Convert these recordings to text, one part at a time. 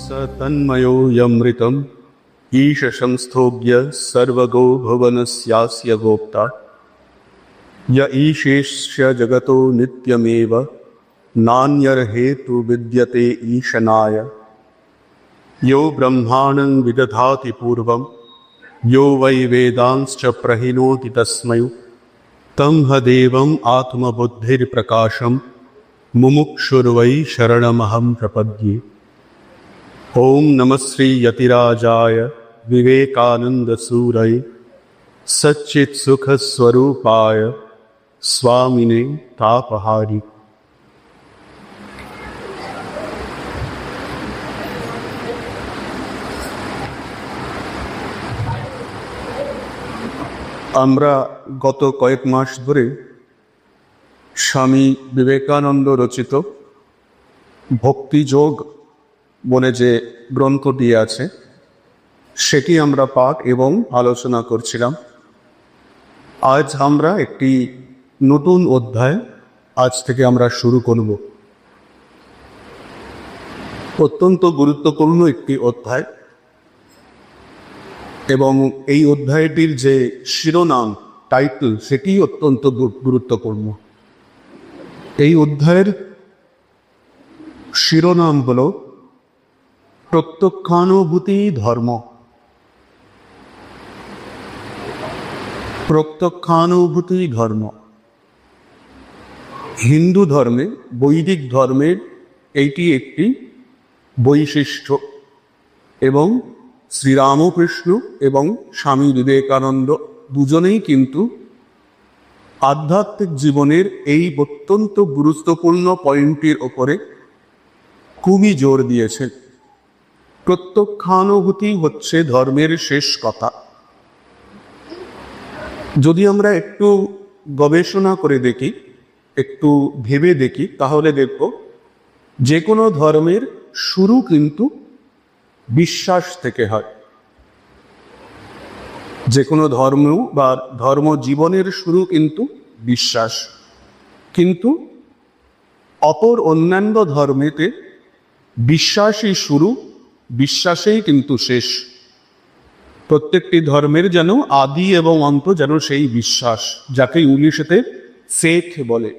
स तन्मयो यमृतम् ईशशंस्थोग्य सर्वगो भुवनस्यास्य गोप्ता य ईशेष्य जगतो नित्यमेव नान्यर्हेतु विद्यते ईशनाय यो ब्रह्माणं विदधाति पूर्वं यो वै वेदांश्च प्रहिणोति तस्मै तं ह देवम् आत्मबुद्धिर्प्रकाशं मुमुक्षुर्वै शरणमहं प्रपद्ये। ओम नमः श्री यतिराजाय विवेकानंदसूरये सच्चित्सुखस्वरूपाय स्वामिने तापहारी। আমরা গত কয়েক মাস ধরে স্বামী বিবেকানন্দ রচিত ভক্তিযোগ বলে যে গ্রন্থটি আছে সেটি আমরা পাঠ এবং আলোচনা করছিলাম। আজ আমরা একটি নতুন অধ্যায় আজ থেকে আমরা শুরু করব। অত্যন্ত গুরুত্বপূর্ণ একটি অধ্যায় এবং এই অধ্যায়টির যে শিরোনাম টাইটেল সেটি অত্যন্ত গুরুত্বপূর্ণ। এই অধ্যায়ের শিরোনাম হল প্রত্যক্ষানুভূতি ধর্ম। প্রত্যক্ষানুভূতি ধর্ম হিন্দু ধর্মে, বৈদিক ধর্মের এইটি একটি বৈশিষ্ট্য এবং শ্রীরামকৃষ্ণ এবং স্বামী বিবেকানন্দ দুজনেই কিন্তু আধ্যাত্মিক জীবনের এই অত্যন্ত গুরুত্বপূর্ণ পয়েন্টটির ওপরে খুবই জোর দিয়েছেন। প্রত্যক্ষানুভূতি হচ্ছে ধর্মের শেষ কথা। যদি আমরা একটু গবেষণা করে দেখি, একটু ভেবে দেখি, তাহলে দেখব যে কোনো ধর্মের শুরু কিন্তু বিশ্বাস থেকে হয়। যে কোনো ধর্ম বা ধর্ম জীবনের শুরু কিন্তু বিশ্বাস, কিন্তু অপর অন্যান্য ধর্মেতে বিশ্বাসই শুরু, বিশ্বাসেই কিন্তু শেষ। প্রত্যেকটি ধর্মের যেন আদি এবং অন্ত যেন সেই বিশ্বাস, যাকে ইংলিশেতে ফেথ বলে।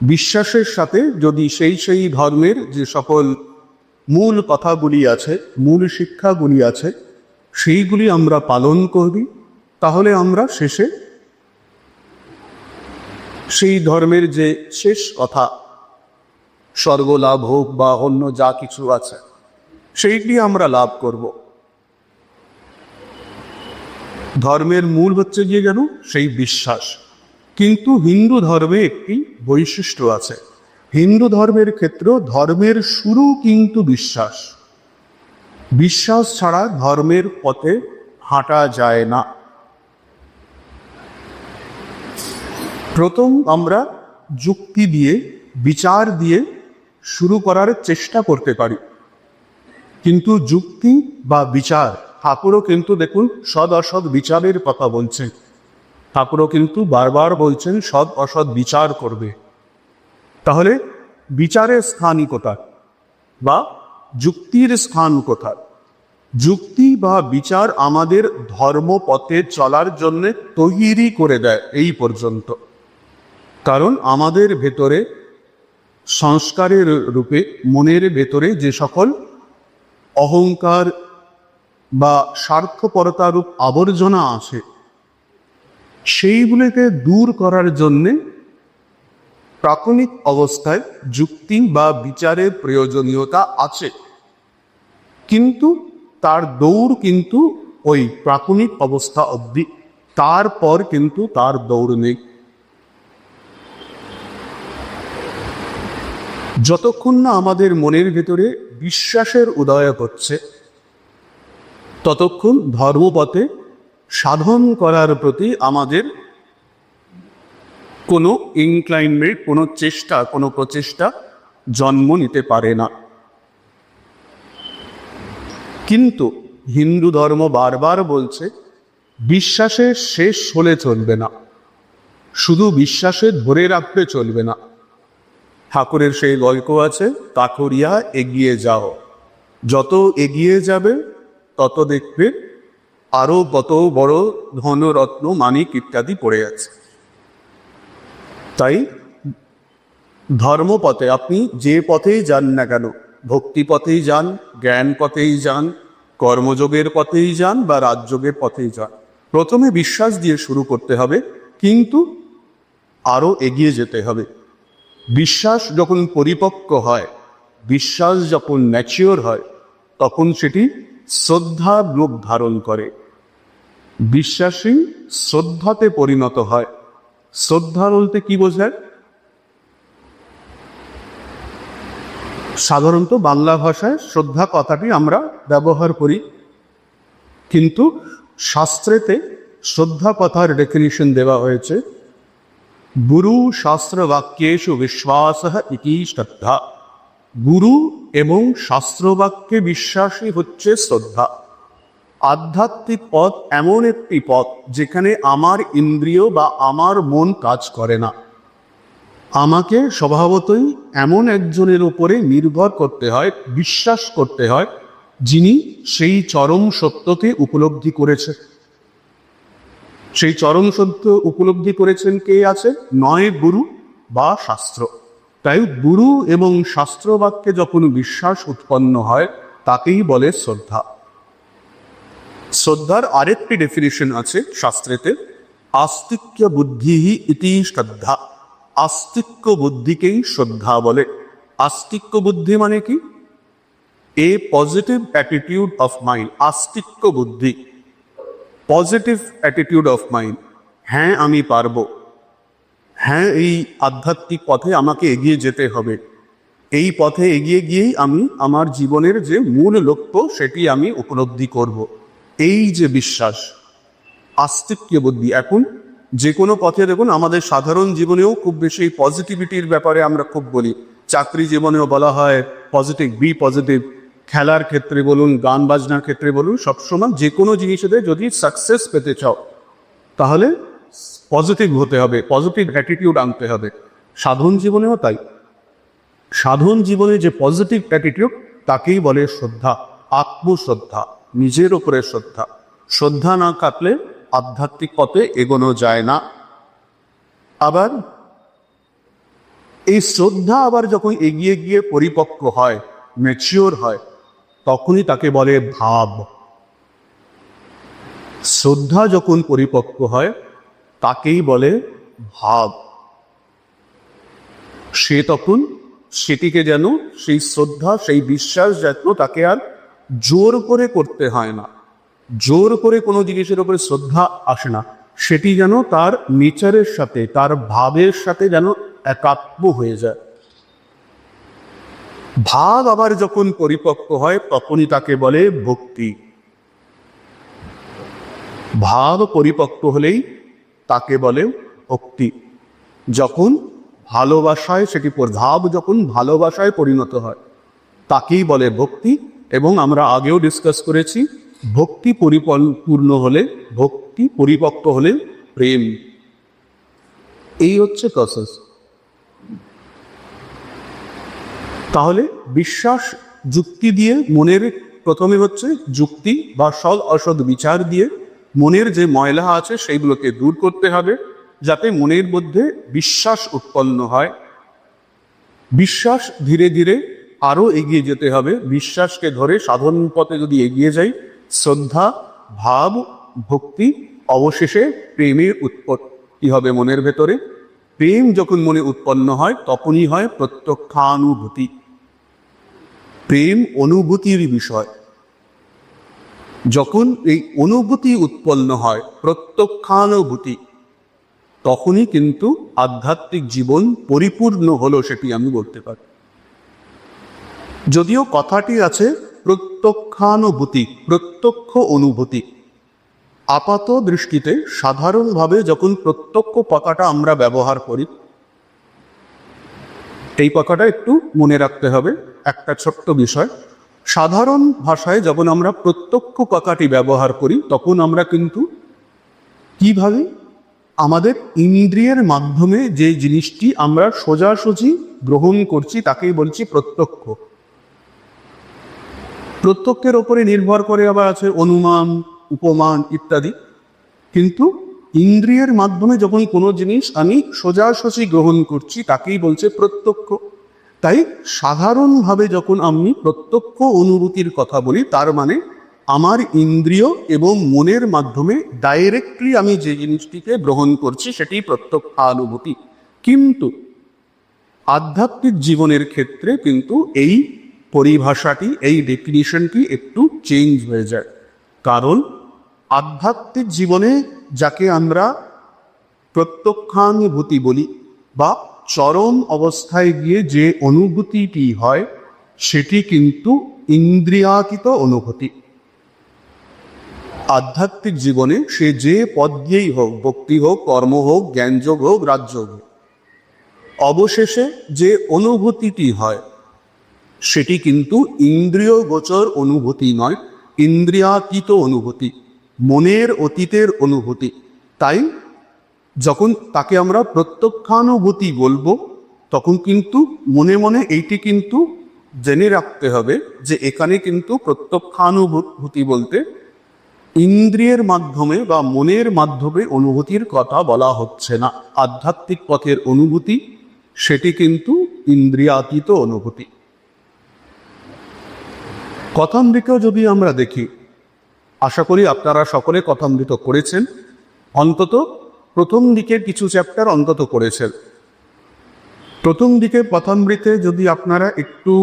বিশ্বাসের সাথে যদি সেই ধর্মের যে সকল মূল কথাগুলি আছে, মূল শিক্ষাগুলি আছে, সেইগুলি আমরা পালন করি, তাহলে আমরা শেষে সেই ধর্মের যে শেষ কথা, স্বর্গলাভ হোক বা অন্য যা কিছু আছে, সেইটি আমরা লাভ করব। ধর্মের মূল হচ্ছে গিয়ে যেন সেই বিশ্বাস। কিন্তু হিন্দু ধর্মে একটি বৈশিষ্ট্য আছে। হিন্দু ধর্মের ক্ষেত্রে ধর্মের শুরু কিন্তু বিশ্বাস। বিশ্বাস ছাড়া ধর্মের পথে হাঁটা যায় না। প্রথম আমরা যুক্তি দিয়ে, বিচার দিয়ে শুরু করার চেষ্টা করতে পারি, কিন্তু যুক্তি বা বিচার, ঠাকুরও কিন্তু দেখুন সৎ অসৎ বিচারের কথা বলছেন। ঠাকুরও কিন্তু বারবার বলছেন সৎ অসৎ বিচার করবে। তাহলে বিচারের স্থান কোথায় বা যুক্তির স্থান কোথায়? যুক্তি বা বিচার আমাদের ধর্মপথে চলার জন্য তৈরি করে দেয় এই পর্যন্ত। কারণ আমাদের ভেতরে সংস্কারের রূপে, মনের ভেতরে যে সকল অহংকার বা স্বার্থপরতা রূপ আবর্জনা আসে, সেইগুলিকে দূর করার জন্যে প্রাথমিক অবস্থায় যুক্তি বা বিচারের প্রয়োজনীয়তা আছে। কিন্তু তার দৌড় কিন্তু ওই প্রাথমিক অবস্থা অবধি, তারপর কিন্তু তার দৌড় নেই। যতক্ষণ না আমাদের মনের ভেতরে বিশ্বাসের উদয় হচ্ছে, ততক্ষণ ধর্মপথে সাধন করার প্রতি আমাদের কোনো ইনক্লাইনমেন্ট, কোনো চেষ্টা, কোনো প্রচেষ্টা জন্ম নিতে পারে না। কিন্তু হিন্দু ধর্ম বারবার বলছে বিশ্বাসে শেষ হলে চলবে না, শুধু বিশ্বাসে ধরে রাখতে চলবে না। ঠাকুরের সেই গল্প আছে, তা করিয়া এগিয়ে যাও। যত এগিয়ে যাবে তত দেখবে আরো কত বড় ধনরত্ন মানিক ইত্যাদি পড়ে আছে। তাই ধর্মপথে আপনি যে পথেই যান না কেন, ভক্তি পথেই যান, জ্ঞান পথেই যান, কর্মযোগের পথেই যান বা রাজযোগের পথেই যান, প্রথমে বিশ্বাস দিয়ে শুরু করতে হবে, কিন্তু আরো এগিয়ে যেতে হবে। বিশ্বাস যখন পরিপক্ক হয়, বিশ্বাস যখন ম্যাচিওর হয়, তখন সেটি শ্রদ্ধা রূপ ধারণ করে। বিশ্বাসী শ্রদ্ধাতে পরিণত হয়। শ্রদ্ধা বলতে কি বোঝায়? সাধারণত বাংলা ভাষায় শ্রদ্ধা কথাটি আমরা ব্যবহার করি, কিন্তু শাস্ত্রেতে শ্রদ্ধা কথার ডেফিনিশন দেওয়া হয়েছে, গুরু শাস্ত্র বাক্যেষু বিশ্বাস ইতি শ্রদ্ধা। গুরু এবং শাস্ত্রবাক্যে বিশ্বাসই হচ্ছে শ্রদ্ধা। আধ্যাত্মিক পথ এমন একটি পথ যেখানে আমার ইন্দ্রিয় বা আমার মন কাজ করে না। আমাকে স্বভাবতই এমন একজনের উপরে নির্ভর করতে হয়, বিশ্বাস করতে হয়, যিনি সেই চরম সত্যকে উপলব্ধি করেছে। সেই চরম সত্য উপলব্ধি করেছেন কে আছে? নয় গুরু বা শাস্ত্র। তাই গুরু এবং শাস্ত্র বাক্যে যখন বিশ্বাস উৎপন্ন হয়, তাকেই বলে শ্রদ্ধা। শ্রদ্ধার আরেকটি ডেফিনিশন আছে শাস্ত্রেতে, আস্তিক্য বুদ্ধি ইতি শ্রদ্ধা। আস্তিক্য বুদ্ধিকেই শ্রদ্ধা বলে। আস্তিক্য বুদ্ধি মানে কি? এ পজিটিভ অ্যাটিটিউড অফ মাইন্ড। আস্তিক্য বুদ্ধি, পজিটিভ অ্যাটিটিউড অফ মাইন্ড। হ্যাঁ, আমি পারবো। হ্যাঁ, এই আধ্যাত্মিক পথে আমাকে এগিয়ে যেতে হবে। এই পথে এগিয়ে গিয়েই আমি আমার জীবনের যে মূল লক্ষ্য সেটি আমি উপলব্ধি করব। এই যে বিশ্বাস, আস্তিক্য বুদ্ধি। এখন যে কোনো পথে দেখুন, আমাদের সাধারণ জীবনেও খুব বেশি পজিটিভিটির ব্যাপারে আমরা খুব বলি। চাকরি জীবনেও বলা হয় পজিটিভ, বি পজিটিভ। খেলার ক্ষেত্রে বলুন, গান বাজনার ক্ষেত্রে বলুন, সবসময় যে কোনো জিনিসেতে যদি সাকসেস পেতে চাও, তাহলে পজিটিভ হতে হবে, পজিটিভ অ্যাটিটিউড আনতে হবে। সাধন জীবনেও তাই। সাধন জীবনে যে পজিটিভ অ্যাটিটিউড, তাকেই বলে শ্রদ্ধা। আত্মশ্রদ্ধা, নিজের উপরে শ্রদ্ধা। শ্রদ্ধা না থাকলে আধ্যাত্মিক পথে এগোনো যায় না। আবার এই শ্রদ্ধা আবার যখন এগিয়ে গিয়ে পরিপক্ক হয়, ম্যাচিওর হয়, তখনই তাকে বলে ভাব। শ্রদ্ধা যখন পরিপক্ক হয়, তাকেই বলে ভাব। সে তখন সেটিকে যেন, সেই শ্রদ্ধা, সেই বিশ্বাস যেন তাকে আর জোর করে করতে হয় না। জোর করে কোনো জিনিসের উপরে শ্রদ্ধা আসে না। সেটি যেন তার নেচারের সাথে, তার ভাবের সাথে যেন একাত্ম হয়ে যায়। ভাব আবার যখন পরিপক্ক হয়, তখনই তাকে বলে ভক্তি। ভাব পরিপক্ক হলেই তাকে বলে ভক্তি। যখন ভালোবাসায়, সেটি ভাব যখন ভালোবাসায় পরিণত হয়, তাকেই বলে ভক্তি। এবং আমরা আগেও ডিসকাস করেছি, ভক্তি পরিপূর্ণ হলে, ভক্তি পরিপক্ক হলে প্রেম। এই হচ্ছে প্রসেস। তাহলে বিশ্বাস যুক্তি দিয়ে, মনের প্রথমে হচ্ছে যুক্তি বা সৎ অসৎ বিচার দিয়ে মনের যে ময়লা আছে সেইগুলোকে দূর করতে হবে, যাতে মনের মধ্যে বিশ্বাস উৎপন্ন হয়। বিশ্বাস ধীরে ধীরে আরো এগিয়ে যেতে হবে। বিশ্বাসকে ধরে সাধন পথে যদি এগিয়ে যাই, শ্রদ্ধা, ভাব, ভক্তি, অবশেষে প্রেমের উৎপত্তি হবে মনের ভেতরে। প্রেম যখন মনে উৎপন্ন হয়, তখনই হয় প্রত্যক্ষানুভূতি। প্রেম অনুভূতির বিষয়। যখন এই অনুভূতি উৎপন্ন হয়, প্রত্যক্ষানুভূতি, তখনই কিন্তু আধ্যাত্মিক জীবন পরিপূর্ণ হলো, সেটি আমি বলতে পারি। যদিও কথাটি আছে প্রত্যক্ষানুভূতি, প্রত্যক্ষ অনুভূতি। আপাত দৃষ্টিতে সাধারণভাবে যখন প্রত্যক্ষ কথাটা আমরা ব্যবহার করি, এই কথাটা একটু মনে রাখতে হবে, একটা ছোট্ট বিষয়। সাধারণ ভাষায় যখন আমরা প্রত্যক্ষ কথাটি ব্যবহার করি, তখন আমরা কিন্তু কিভাবে আমাদের ইন্দ্রিয়ের মাধ্যমে যে জিনিসটি আমরা সোজাসুজি গ্রহণ করছি, তাকেই বলছি প্রত্যক্ষ। প্রত্যক্ষের ওপরে নির্ভর করে আবার আছে অনুমান, উপমান ইত্যাদি। কিন্তু ইন্দ্রিয়ের মাধ্যমে যখন কোনো জিনিস আমি সোজাসুজি গ্রহণ করছি তাকেই বলছে প্রত্যক্ষ। তাই সাধারণভাবে যখন আমি প্রত্যক্ষ অনুভূতির কথা বলি, তার মানে আমার ইন্দ্রিয় এবং মনের মাধ্যমে ডাইরেক্টলি আমি যে জিনিসটিকে গ্রহণ করছি সেটি প্রত্যক্ষানুভূতি। কিন্তু আধ্যাত্মিক জীবনের ক্ষেত্রে কিন্তু এই পরিভাষাটি, এই ডেফিনিশনটি একটু চেঞ্জ হয়ে যায়। কারণ আধ্যাত্মিক জীবনে যাকে আমরা প্রত্যক্ষানুভূতি বলি বা চরম অবস্থায় গিয়ে যে অনুভূতিটি হয় সেটি কিন্তু ইন্দ্রিয়াতীত অনুভূতি। আধ্যাত্মিক জীবনে সে যে পদ দিয়েই হোক, ভক্তি হোক, কর্ম হোক, জ্ঞানযোগ হোক, রাজযোগ হোক, অবশেষে যে অনুভূতিটি হয় সেটি কিন্তু ইন্দ্রিয় গোচর অনুভূতি নয়, ইন্দ্রিয়াতীত অনুভূতি, মনের অতীতের অনুভূতি। তাই যখন তাকে আমরা প্রত্যক্ষানুভূতি বলবো তখন কিন্তু মনে মনে এইটি কিন্তু জেনে রাখতে হবে যে এখানে কিন্তু প্রত্যক্ষানুভূতি বলতে ইন্দ্রিয়ের মাধ্যমে বা মনের মাধ্যমে অনুভূতির কথা বলা হচ্ছে না। আধ্যাত্মিক পথের অনুভূতি সেটি কিন্তু ইন্দ্রিয়াতীত অনুভূতি। কথামৃতেও যদি আমরা দেখি, আশা করি আপনারা সকলে কথামৃত করেছেন, অন্তত প্রথম দিকের কিছু চ্যাপ্টার অন্তত করেছেন। প্রথম দিকে কথামৃতে যদি আপনারা একটু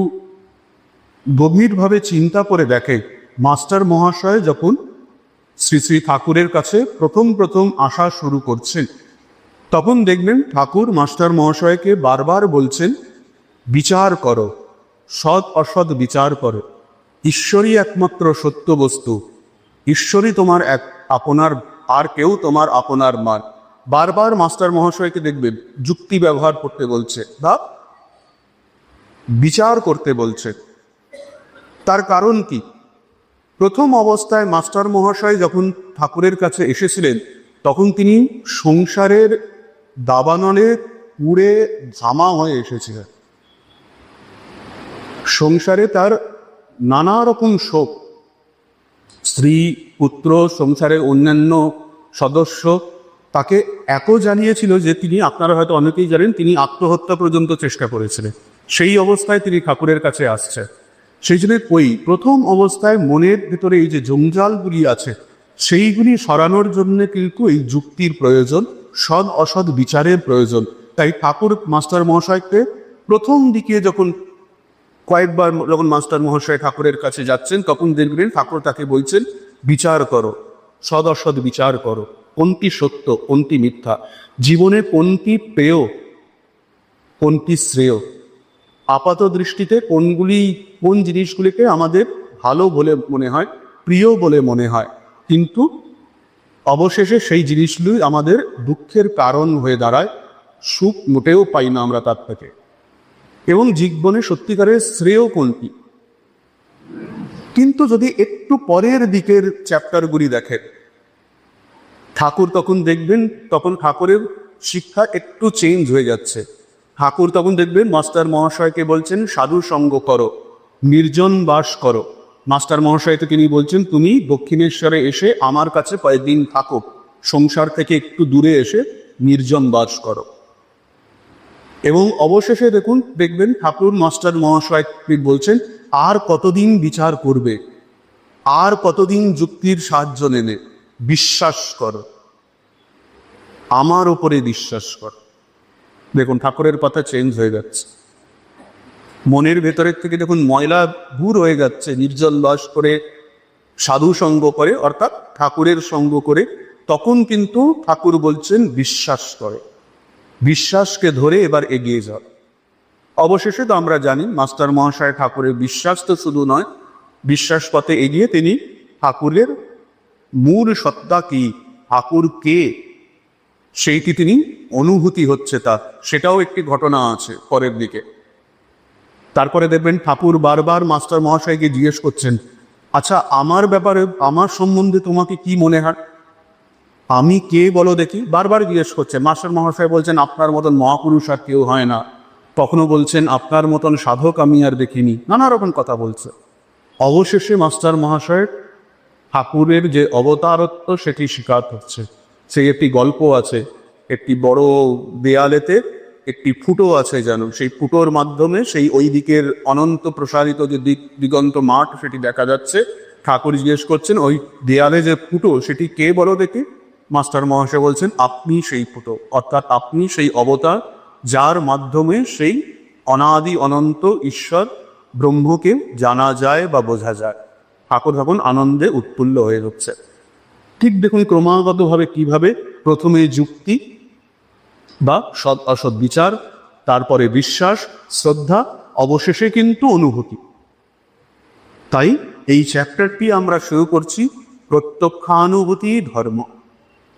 গভীরভাবে চিন্তা করে দেখেন, মাস্টার মহাশয় যখন শ্রী শ্রী ঠাকুরের কাছে প্রথম আসা শুরু করছেন, তখন দেখবেন ঠাকুর মাস্টার মহাশয়কে বারবার বলছেন, বিচার করো, সৎ অসৎ বিচার করো, ঈশ্বরই একমাত্র সত্য বস্তু, ঈশ্বরই তোমার এক আপনার, আর কেউ তোমার আপনার মান। বারবার মাস্টার মহাশয়কে দেখবেন যুক্তি ব্যবহার করতে বলছে বা বিচার করতে বলছে। তার কারণ কি? প্রথম অবস্থায় মাস্টার মহাশয় যখন ঠাকুরের কাছে এসেছিলেন তখন তিনি সংসারের দাবানলে পুড়ে ঝামা হয়ে এসেছিলেন। সংসারে তার নানা রকম শোক, স্ত্রী, পুত্র, সংসারের অন্যান্য সদস্য তাকে এত জানিয়েছিল যে তিনি, আপনারা হয়তো অনেকেই জানেন, তিনি আত্মহত্যা পর্যন্ত চেষ্টা করেছিলেন। সেই অবস্থায় তিনি ঠাকুরের কাছে আসছে। সেই জন্য প্রথম অবস্থায় মনের ভেতরে এই যে জঞ্জালগুলি আছে সেইগুলি সরানোর জন্য কিন্তু এই যুক্তির প্রয়োজন, সৎ অসৎ বিচারের প্রয়োজন। তাই ঠাকুর মাস্টার মহাশয়কে প্রথম দিকে যখন কয়েকবার যখন মাস্টার মহাশয় ঠাকুরের কাছে যাচ্ছেন তখন দেখবেন ঠাকুর তাকে বলছেন, বিচার করো, সৎ অসৎ বিচার করো, কোনটি সত্য কোনটি মিথ্যা, জীবনে কোনটি প্রেয় কোনটি শ্রেয়, আপাত দৃষ্টিতে কোন জিনিসগুলিকে আমাদের ভালো বলে মনে হয়, প্রিয় বলে মনে হয়, কিন্তু অবশেষে সেই জিনিসগুলি আমাদের দুঃখের কারণ হয়ে দাঁড়ায়, সুখ মোটেও পাই না আমরা তার থেকে। এবং জীবনে সত্যিকারের শ্রেয় কোনটি। কিন্তু যদি একটু পরের দিকের চ্যাপ্টারগুলি দেখেন, ঠাকুর তখন দেখবেন, তখন ঠাকুরের শিক্ষা একটু চেঞ্জ হয়ে যাচ্ছে। ঠাকুর তখন দেখবেন মাস্টার মহাশয়কে বলছেন, সাধু সঙ্গ করো, নির্জন বাস করো। মাস্টার মহাশয়কে তিনি বলছেন, তুমি দক্ষিণেশ্বরে এসে আমার কাছে কয়েকদিন থাকো, সংসার থেকে একটু দূরে এসে নির্জন বাস করো। এবং অবশেষে দেখবেন ঠাকুর মাস্টার মহাশয় বলছেন, আর কতদিন বিচার করবে, আর কতদিন যুক্তির সাহায্য নেবে, বিশ্বাস করো, আমার উপরে বিশ্বাস করো। দেখুন ঠাকুরের কথা চেঞ্জ হয়ে যাচ্ছে। মনের ভেতরের থেকে যখন ময়লা দূর হয়ে যাচ্ছে, নির্জন বাস করে, সাধু সঙ্গ করে, অর্থাৎ ঠাকুরের সঙ্গ করে, তখন কিন্তু ঠাকুর বলছেন বিশ্বাস করে, বিশ্বাসকে ধরে এবার এগিয়ে যাও। অবশেষে তো আমরা জানি মাস্টার মহাশয় ঠাকুরের বিশ্বাস তো শুধু নয়, বিশ্বাস পথে এগিয়ে তিনি ঠাকুরের মূল সত্তা কি, ঠাকুর কে, সেইটি তিনি অনুভূতি হচ্ছে তার, সেটাও একটি ঘটনা আছে পরের দিকে। তারপরে দেখবেন ঠাকুর বারবার মাস্টার মহাশয়কে জিজ্ঞেস করছেন, আচ্ছা আমার ব্যাপারে, আমার সম্বন্ধে তোমাকে কি মনে হয়, আমি কে বলো দেখি। বারবার জিজ্ঞেস করছে। মাস্টার মহাশয় বলছেন, আপনার মতন মহাপুরুষ আর কেউ হয় না। কখনো বলছেন, আপনার মতন সাধক আমি আর দেখিনি। নানা রকম কথা বলছে। অবশেষে মাস্টার মহাশয়ের ঠাকুরের যে অবতারত্ব সেটি স্বীকার হচ্ছে। সেই একটি গল্প আছে, একটি বড় দেয়ালেতে একটি ফুটো আছে, যেন সেই ফুটোর মাধ্যমে সেই ওই দিকের অনন্ত প্রসারিত যে দিগন্ত মাঠ সেটি দেখা যাচ্ছে। ঠাকুর জিজ্ঞেস করছেন, ওই দেয়ালে যে ফুটো সেটি কে বলো দেখি? মাস্টার মহাশয় বলছেন, আপনি সেই ফুটো, অর্থাৎ আপনি সেই অবতার যার মাধ্যমে সেই অনাদি অনন্ত ঈশ্বর ব্রহ্মকে জানা যায় বা বোঝা যায়। ঠাকুর তখন আনন্দে উৎফুল্ল হয়ে যাচ্ছে। ঠিক দেখুন ক্রমাগতভাবে কিভাবে প্রথমে যুক্তি বা সৎ অসৎ বিচার, তারপরে বিশ্বাস, শ্রদ্ধা, অবশেষে কিন্তু অনুভূতি। তাই এই চ্যাপ্টারটি আমরা শুরু করছি প্রত্যক্ষানুভূতি ধর্ম।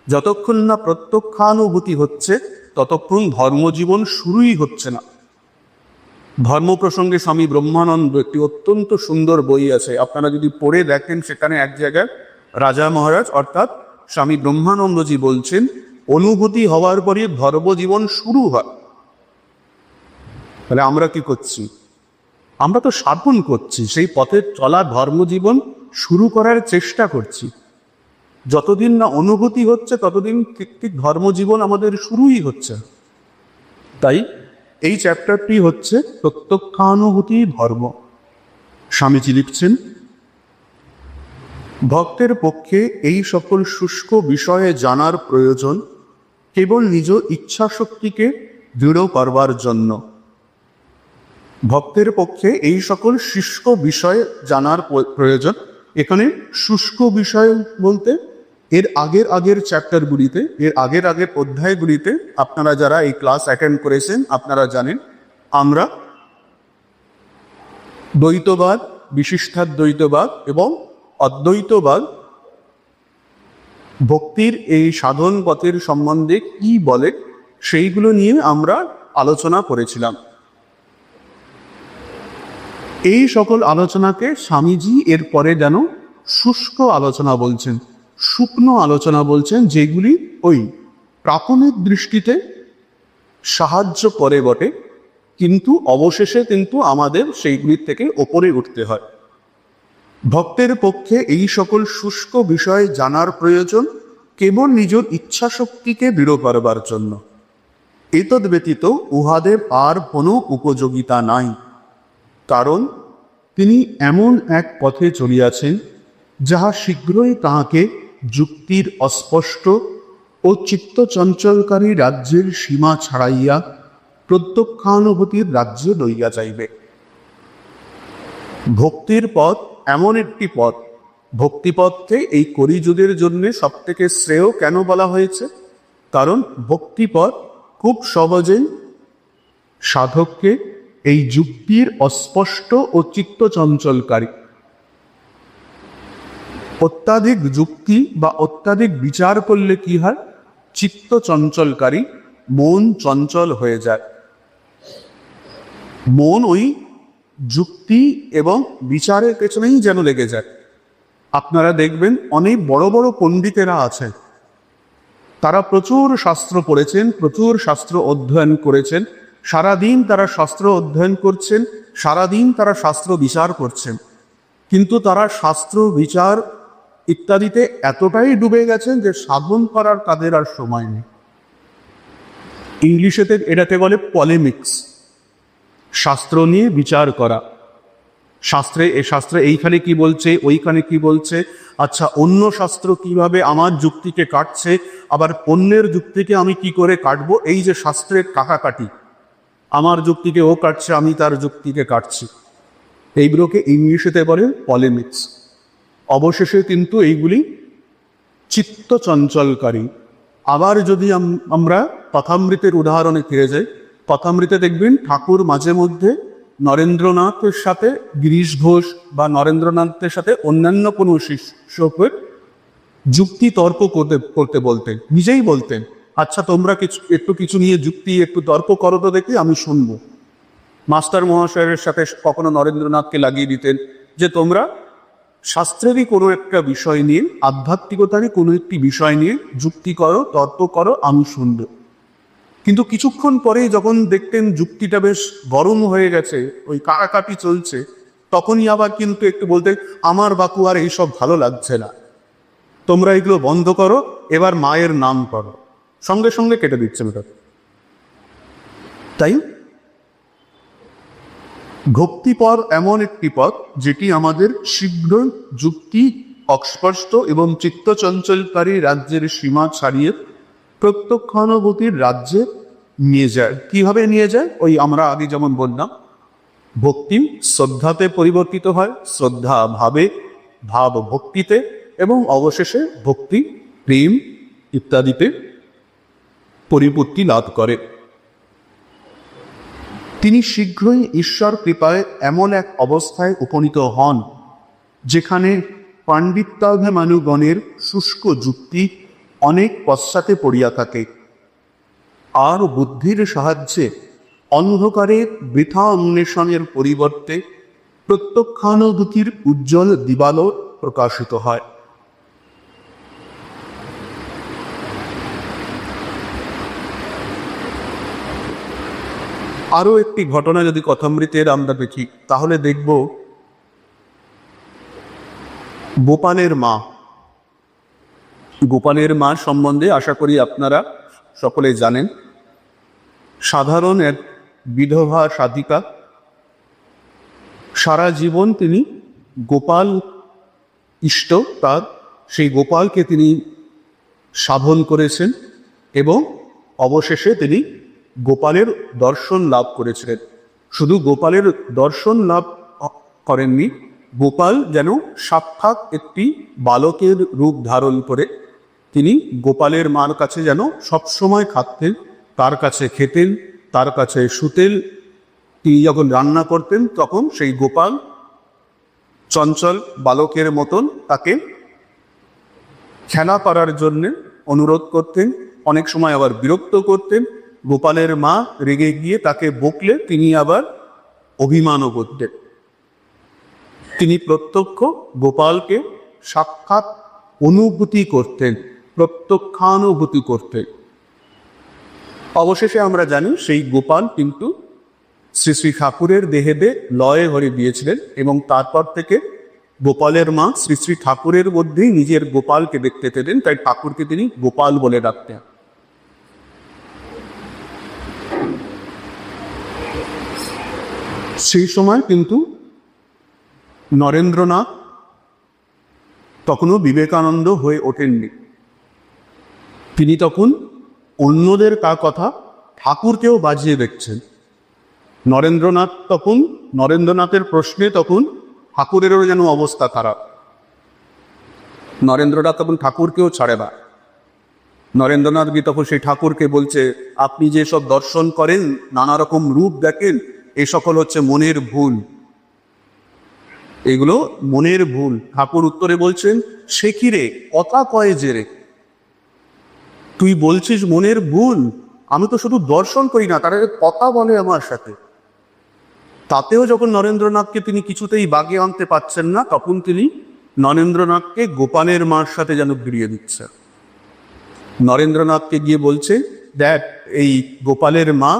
যতক্ষণ না প্রত্যক্ষানুভূতি হচ্ছে ততক্ষণ ধর্মজীবন শুরুই হচ্ছে না। ধর্ম প্রসঙ্গে স্বামী ব্রহ্মানন্দ একটি অত্যন্ত সুন্দর বই আছে, আপনারা যদি পড়ে দেখেন সেখানে এক জায়গায় রাজা মহারাজ অর্থাৎ স্বামী ব্রহ্মানন্দজি বলছেন, অনুভূতি হওয়ার পরে ধর্মজীবন শুরু হয়। তাহলে আমরা কি করছি? আমরা তো সাধন করছি, সেই পথে চলা ধর্মজীবন শুরু করার চেষ্টা করছি। যতদিন না অনুভূতি হচ্ছে ততদিন ঠিক ঠিক ধর্মজীবন আমাদের শুরুই হচ্ছে। তাই এই চ্যাপ্টারটি হচ্ছে প্রত্যক্ষানুভূতি ধর্ম। স্বামীজি লিখছেন, ভক্তের পক্ষে এই সকল শুষ্ক বিষয়ে জানার প্রয়োজন কেবল নিজ ইচ্ছা শক্তিকে দৃঢ় করবার জন্য। ভক্তের পক্ষে এই সকল শুষ্ক বিষয় জানার প্রয়োজন। এখানে শুষ্ক বিষয় বলতে এর আগের চ্যাপ্টারগুলিতে, এর আগের অধ্যায়গুলিতে আপনারা যারা এই ক্লাস অ্যাটেন্ড করেছেন আপনারা জানেন আমরা দ্বৈতবাদ, বিশিষ্টাদ্বৈতবাদ এবং অদ্বৈতবাদ ভক্তির এই সাধন পথের সম্বন্ধে কি বলে সেইগুলো নিয়ে আমরা আলোচনা করেছিলাম। এই সকল আলোচনাকে স্বামীজি এর পরে যেন শুষ্ক আলোচনা বলছেন, শুকনো আলোচনা বলছেন, যেগুলি ওই প্রাথমিক দৃষ্টিতে সাহায্য করে বটে, কিন্তু অবশেষে কিন্তু আমাদের সেইগুলির থেকে ওপরে উঠতে হয়। ভক্তের পক্ষে এই সকল শুষ্ক বিষয় জানার প্রয়োজন কেবল নিজের ইচ্ছা শক্তিকে দৃঢ় করবার জন্য। এতদ ব্যতীত উহাদের আর কোনো উপযোগিতা নাই, কারণ তিনি এমন এক পথে চলিয়াছেন যাহা শীঘ্রই তাহাকে যুক্তির অস্পষ্ট ও চিত্তচঞ্চলকারী রাজ্যের সীমা ছাড়াইয়া প্রত্যক্ষানুভূতির রাজ্যে লইয়া যাইবে। ভক্তির পথ এমন একটি পথ, ভক্তিপথকে এই কলিযুগের জন্য সব থেকে শ্রেয় কেন বলা হয়েছে? কারণ ভক্তিপথ খুব সহজেই সাধককে এই যুক্তির অস্পষ্ট ও চিত্তচঞ্চলকারী, অত্যাধিক যুক্তি বা অত্যাধিক বিচার করলে কি হয়? চিত্ত চঞ্চলকারী, মন চঞ্চল হয়ে যায়। মন ওই যুক্তি এবং বিচারের পেছনেই যেন লেগে যায়। আপনারা দেখবেন অনেক বড় বড় পণ্ডিতেরা আছেন, তারা প্রচুর শাস্ত্র পড়েছেন, প্রচুর শাস্ত্র অধ্যয়ন করেছেন, সারাদিন তারা শাস্ত্র অধ্যয়ন করছেন, সারাদিন তারা শাস্ত্র বিচার করছেন, কিন্তু তারা শাস্ত্র বিচার ইত্যাদিতে এতটাই ডুবে গেছেন যে সাধন করার তাদের আর সময় নেই। ইংলিশেতে এটাকে বলে পলেমিক্স, শাস্ত্র নিয়ে বিচার করা। শাস্ত্রে এইখানে কি বলছে, ওইখানে কি বলছে, আচ্ছা অন্য শাস্ত্র কিভাবে আমার যুক্তিকে কাটছে, আবার অন্যের যুক্তিকে আমি কি করে কাটবো, এই যে শাস্ত্রের কাটাকাটি, আমার যুক্তিকে ও কাটছে, আমি তার যুক্তিকে কাটছি, এইগুলোকে ইংলিশেতে বলে পলেমিক্স। অবশেষে কিন্তু এইগুলি চিত্ত চঞ্চলকারী। আবার যদি আমরা কথামৃতের উদাহরণে ফিরে যাই, কথামৃতে দেখবেন ঠাকুর মাঝে মধ্যে নরেন্দ্রনাথের সাথে গিরিশ ঘোষ বা নরেন্দ্রনাথের সাথে অন্যান্য কোনো শিষ্যকে যুক্তি তর্ক করতে বলতেন, নিজেই বলতেন, আচ্ছা তোমরা কিছু নিয়ে যুক্তি একটু তর্ক করো তো দেখি, আমি শুনবো। মাস্টার মহাশয়ের সাথে কখনো নরেন্দ্রনাথকে লাগিয়ে দিতেন যে তোমরা শাস্ত্রেরই কোনো একটা বিষয় নিয়ে, আধ্যাত্মিকতারই কোনো একটি বিষয় নিয়ে যুক্তি করো, তর্ক করো, আমি শুনব। কিন্তু কিছুক্ষণ পরেই যখন দেখতেন যুক্তিটা বেশ গরম হয়ে গেছে, ওই কাটাকাটি চলছে, তখনই আবার কিন্তু একটু বলতে, আমার বাকু আর এইসব ভালো লাগছে না, তোমরা এগুলো বন্ধ করো, এবার মায়ের নাম করো, সঙ্গে সঙ্গে কেটে দিচ্ছে ওটা। তাই ভক্তিপদ এমন একটি পথ যেটি আমাদের শীঘ্র যুক্তি, অস্পষ্ট এবং চিত্তচঞ্চলকারী রাজ্যের সীমা ছাড়িয়ে প্রত্যক্ষানুভূতির রাজ্যে নিয়ে যায়। কিভাবে নিয়ে যায়? ওই আমরা আগে যেমন বললাম, ভক্তি শ্রদ্ধাতে পরিবর্তিত হয়, শ্রদ্ধা ভাবে, ভাব ভক্তিতে, এবং অবশেষে ভক্তি প্রেম ইত্যাদিতে পরিপূর্তি লাভ করে। তিনি শীঘ্রই ঈশ্বর কৃপায় এমন এক অবস্থায় উপনীত হন যেখানে পাণ্ডিত্যাভিমানুগণের শুষ্ক যুক্তি অনেক পশ্চাতে পড়িয়া থাকে, আর বুদ্ধির সাহায্যে অন্ধকারে বৃথা অন্বেষণের পরিবর্তে প্রত্যক্ষানুভূতির উজ্জ্বল দিবালোক প্রকাশিত হয়। আরও একটি ঘটনা যদি কথামৃতের আমরা দেখি, তাহলে দেখব গোপালের মা। গোপালের মা সম্বন্ধে আশা করি আপনারা সকলে জানেন। সাধারণ এক বিধবা সাধিকা, সারা জীবন তিনি গোপাল ইষ্ট, তার সেই গোপালকে তিনি সাধন করেছেন এবং অবশেষে তিনি গোপালের দর্শন লাভ করেছিলেন। শুধু গোপালের দর্শন লাভ করেননি, গোপাল যেন সাক্ষাৎ একটি বালকের রূপ ধারণ করে তিনি গোপালের মার কাছে যেন সবসময় থাকতেন, তার কাছে খেতেন, তার কাছে শুতেন। তিনি যখন রান্না করতেন তখন সেই গোপাল চঞ্চল বালকের মতন তাকে খেলা করার জন্য অনুরোধ করতেন, অনেক সময় আবার বিরক্ত করতেন। গোপালের মা রেগে গিয়ে তাকে বকলে তিনি আবার অভিমানও করতেন। তিনি প্রত্যক্ষ গোপালকে সাক্ষাৎ অনুভূতি করতেন, প্রত্যক্ষানুভূতি করতেন। অবশেষে আমরা জানি সেই গোপাল কিন্তু শ্রী শ্রী ঠাকুরের দেহেতে লয়ে হয়ে দিয়েছিলেন এবং তারপর থেকে গোপালের মা শ্রী শ্রী ঠাকুরের মধ্যেই নিজের গোপালকে দেখতে পেতেন, তাই ঠাকুরকে তিনি গোপাল বলে ডাকতেন। সেই সময় কিন্তু নরেন্দ্রনাথ তখনও বিবেকানন্দ হয়ে ওঠেননি। তিনি তখন অন্যদের কথা ঠাকুরকেও বাজিয়ে দেখছেন। নরেন্দ্রনাথের প্রশ্নে তখন ঠাকুরেরও যেন অবস্থা খারাপ। নরেন্দ্রনাথ তখন ঠাকুরকেও ছাড়ে না। নরেন্দ্রনাথ গিয়ে তখন সেই ঠাকুরকে বলছে, আপনি যে সব দর্শন করেন, নানা রকম রূপ দেখেন, এ সকল হচ্ছে মনের ভুল, এগুলো মনের ভুল। ঠাকুর উত্তরে বলছেন, সে কি রে, কথা কয়ে যে রে, তুই বলছিস মনের ভুল, আমি তো শুধু দর্শন করি না, তারা কথা বলে আমার সাথে। তাতেও যখন নরেন্দ্রনাথকে তিনি কিছুতেই বাগে আনতে পারছেন না, তখন তিনি নরেন্দ্রনাথকে গোপালের মার সাথে যেন ফিরিয়ে দিচ্ছেন। নরেন্দ্রনাথকে গিয়ে বলছে, দেখ এই গোপালের মা,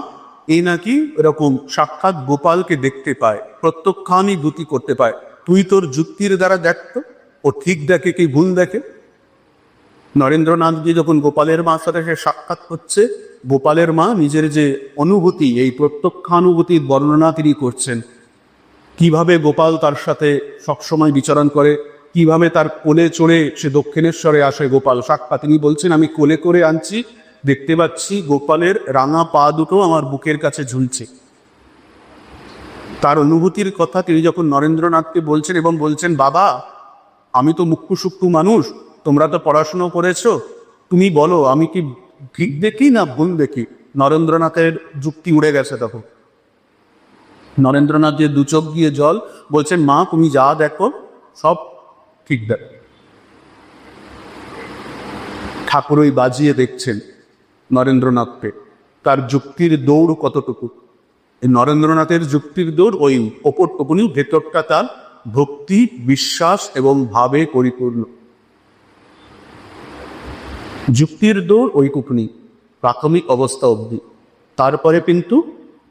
এই নাকি এরকম সাক্ষাৎ গোপালকে দেখতে পায়, প্রত্যক্ষানুভূতি করতে পায়। তুই তোর যুক্তির দ্বারা দেখতো, ও ঠিক দেখে কি ভুল দেখে। নরেন্দ্রনাথজি যখন গোপালের মার সাথে সে সাক্ষাৎ হচ্ছে, গোপালের মা নিজের যে অনুভূতি, এই প্রত্যক্ষানুভূতির বর্ণনা তিনি করছেন। কিভাবে গোপাল তার সাথে সবসময় বিচরণ করে, কিভাবে তার কোলে চড়ে সে দক্ষিণেশ্বরে আসে গোপাল সাক্ষাৎ। তিনি বলছেন, আমি কোলে করে আনছি, দেখতে পাচ্ছি গোপালের রাঙা পা দুটো আমার বুকের কাছে ঝুলছে। তার অনুভূতির কথা তিনি যখন নরেন্দ্রনাথকে বলছেন এবং বলছেন, বাবা আমি তো মুখ্য সূক্ষ্ম মানুষ, তোমরা তো পড়াশুনো করেছো, তুমি বলো আমি কি ঠিক দেখি না ভুল দেখি। নরেন্দ্রনাথের যুক্তি উড়ে গেছে তখন। নরেন্দ্রনাথ যে দু চোখ দিয়ে জল, বলছেন, মা তুমি যা দেখো সব ঠিক দেখো। ঠাকুর ওই বাজিয়ে দেখছেন নরেন্দ্রনাথকে, তার যুক্তির দৌড় কতটুকু। এই নরেন্দ্রনাথের যুক্তির দৌড় ওই ওপরটুকুনি, ভেতরটা তার ভক্তি, বিশ্বাস এবং ভাবে পরিপূর্ণ। যুক্তির দৌড় ওইটুকুনি প্রাথমিক অবস্থা অবধি, তারপরে কিন্তু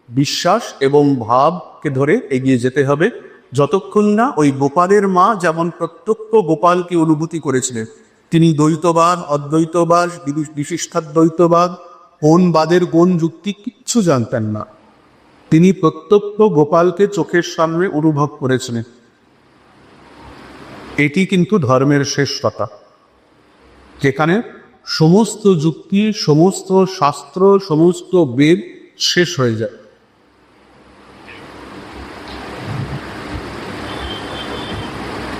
বিশ্বাস এবং ভাবকে ধরে এগিয়ে যেতে হবে যতক্ষণ না ওই গোপালের মা যেমন প্রত্যক্ষ গোপালকে অনুভূতি করেছিলেন, তিনি দ্বৈতবাদ, অদ্বৈতবাদ, বিশিষ্টাদ্বৈতবাদ, কোনবাদের কোন যুক্তি কিচ্ছু জানতেন না। তিনি প্রত্যক্ষ গোপালকে চোখের সামনে অনুভব করেছিলেন। এটি কিন্তু ধর্মের শ্রেষ্ঠতা, যেখানে সমস্ত যুক্তি, সমস্ত শাস্ত্র, সমস্ত বেদ শেষ হয়ে যায়।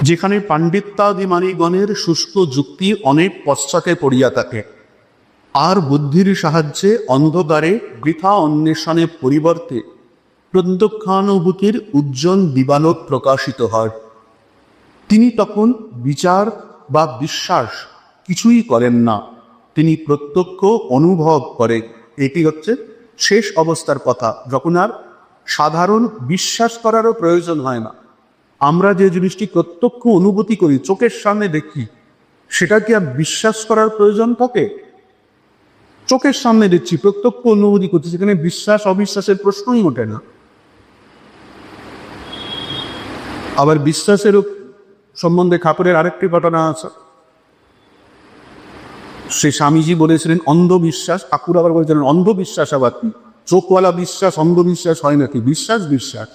যেখানে পাণ্ডিত্যাদিমানিগণের শুষ্ক যুক্তি অনেক পশ্চাতে পড়িয়া থাকে, আর বুদ্ধির সাহায্যে অন্ধকারে বৃথা অন্বেষণের পরিবর্তে প্রত্যক্ষানুভূতির উজ্জ্বল দিবালোক প্রকাশিত হয়, তিনি তখন বিচার বা বিশ্বাস কিছুই করেন না, তিনি প্রত্যক্ষ অনুভব করে। এটি হচ্ছে শেষ অবস্থার কথা, যখন আর সাধারণ বিশ্বাস করারও প্রয়োজন হয় না। আমরা যে জিনিসটি প্রত্যক্ষ অনুভূতি করি, চোখের সামনে দেখি, সেটা কি আর বিশ্বাস করার প্রয়োজন থাকে? চোখের সামনে দেখছি, প্রত্যক্ষ অনুভূতি করছি, সেখানে বিশ্বাস অবিশ্বাসের প্রশ্নই ওঠে না। আবার বিশ্বাসের সম্বন্ধে ঠাকুরের আরেকটি ঘটনা আছে। সে স্বামীজি বলেছিলেন অন্ধবিশ্বাস, ঠাকুর আবার বলেছিলেন অন্ধবিশ্বাস আবার কি? চোখওয়ালা বিশ্বাস অন্ধবিশ্বাস হয় নাকি? বিশ্বাস বিশ্বাস।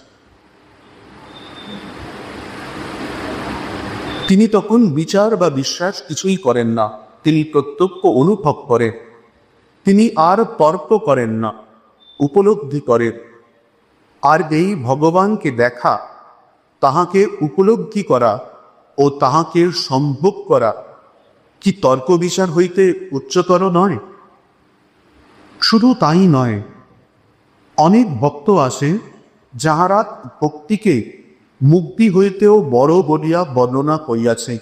তিনি তখন বিচার বা বিশ্বাস কিছুই করেন না, তিনি প্রত্যক্ষ অনুভব করেন। তিনি আর তর্ক করেন না, উপলব্ধি করেন। আর এই ভগবানকে দেখা, তাহাকে উপলব্ধি করা ও তাহাকে সম্ভোগ করা কি তর্ক বিচার হইতে উচ্চতর নয়? শুধু তাই নয়, অনেক ভক্ত আসে যাহারা ভক্তিকে মুক্তি হইতেও বড় বলিয়া বর্ণনা করিয়াছে।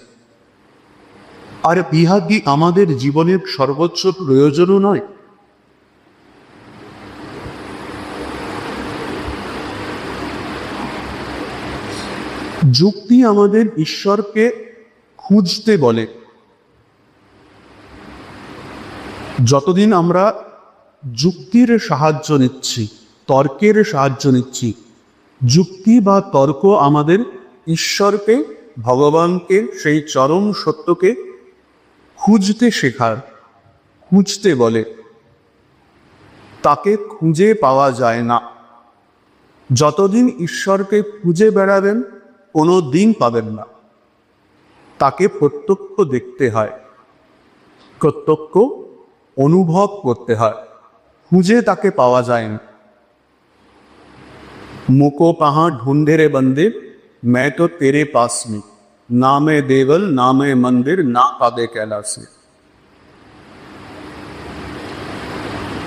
আর ইহা কি আমাদের জীবনের সর্বোচ্চ প্রয়োজনও নয়? যুক্তি আমাদের ঈশ্বরকে খুঁজতে বলে। যতদিন আমরা যুক্তির সাহায্য নিচ্ছি, তর্কের সাহায্য নিচ্ছি, যুক্তি বা তর্ক আমাদের ঈশ্বরকে, ভগবানকে, সেই চরম সত্যকে খুঁজতে শেখার, খুঁজতে বলে। তাকে খুঁজে পাওয়া যায় না। যতদিন ঈশ্বরকে খুঁজে বেড়াবেন, কোনো দিন পাবেন না। তাকে প্রত্যক্ষ দেখতে হয়, প্রত্যক্ষ অনুভব করতে হয়, খুঁজে তাকে পাওয়া যায় না। মুকো কাহা ঢুंढे रे बंदे, मैं तो तेरे पास में, ना मैं देवल ना मैं मंदिर, ना कादे कैलासे।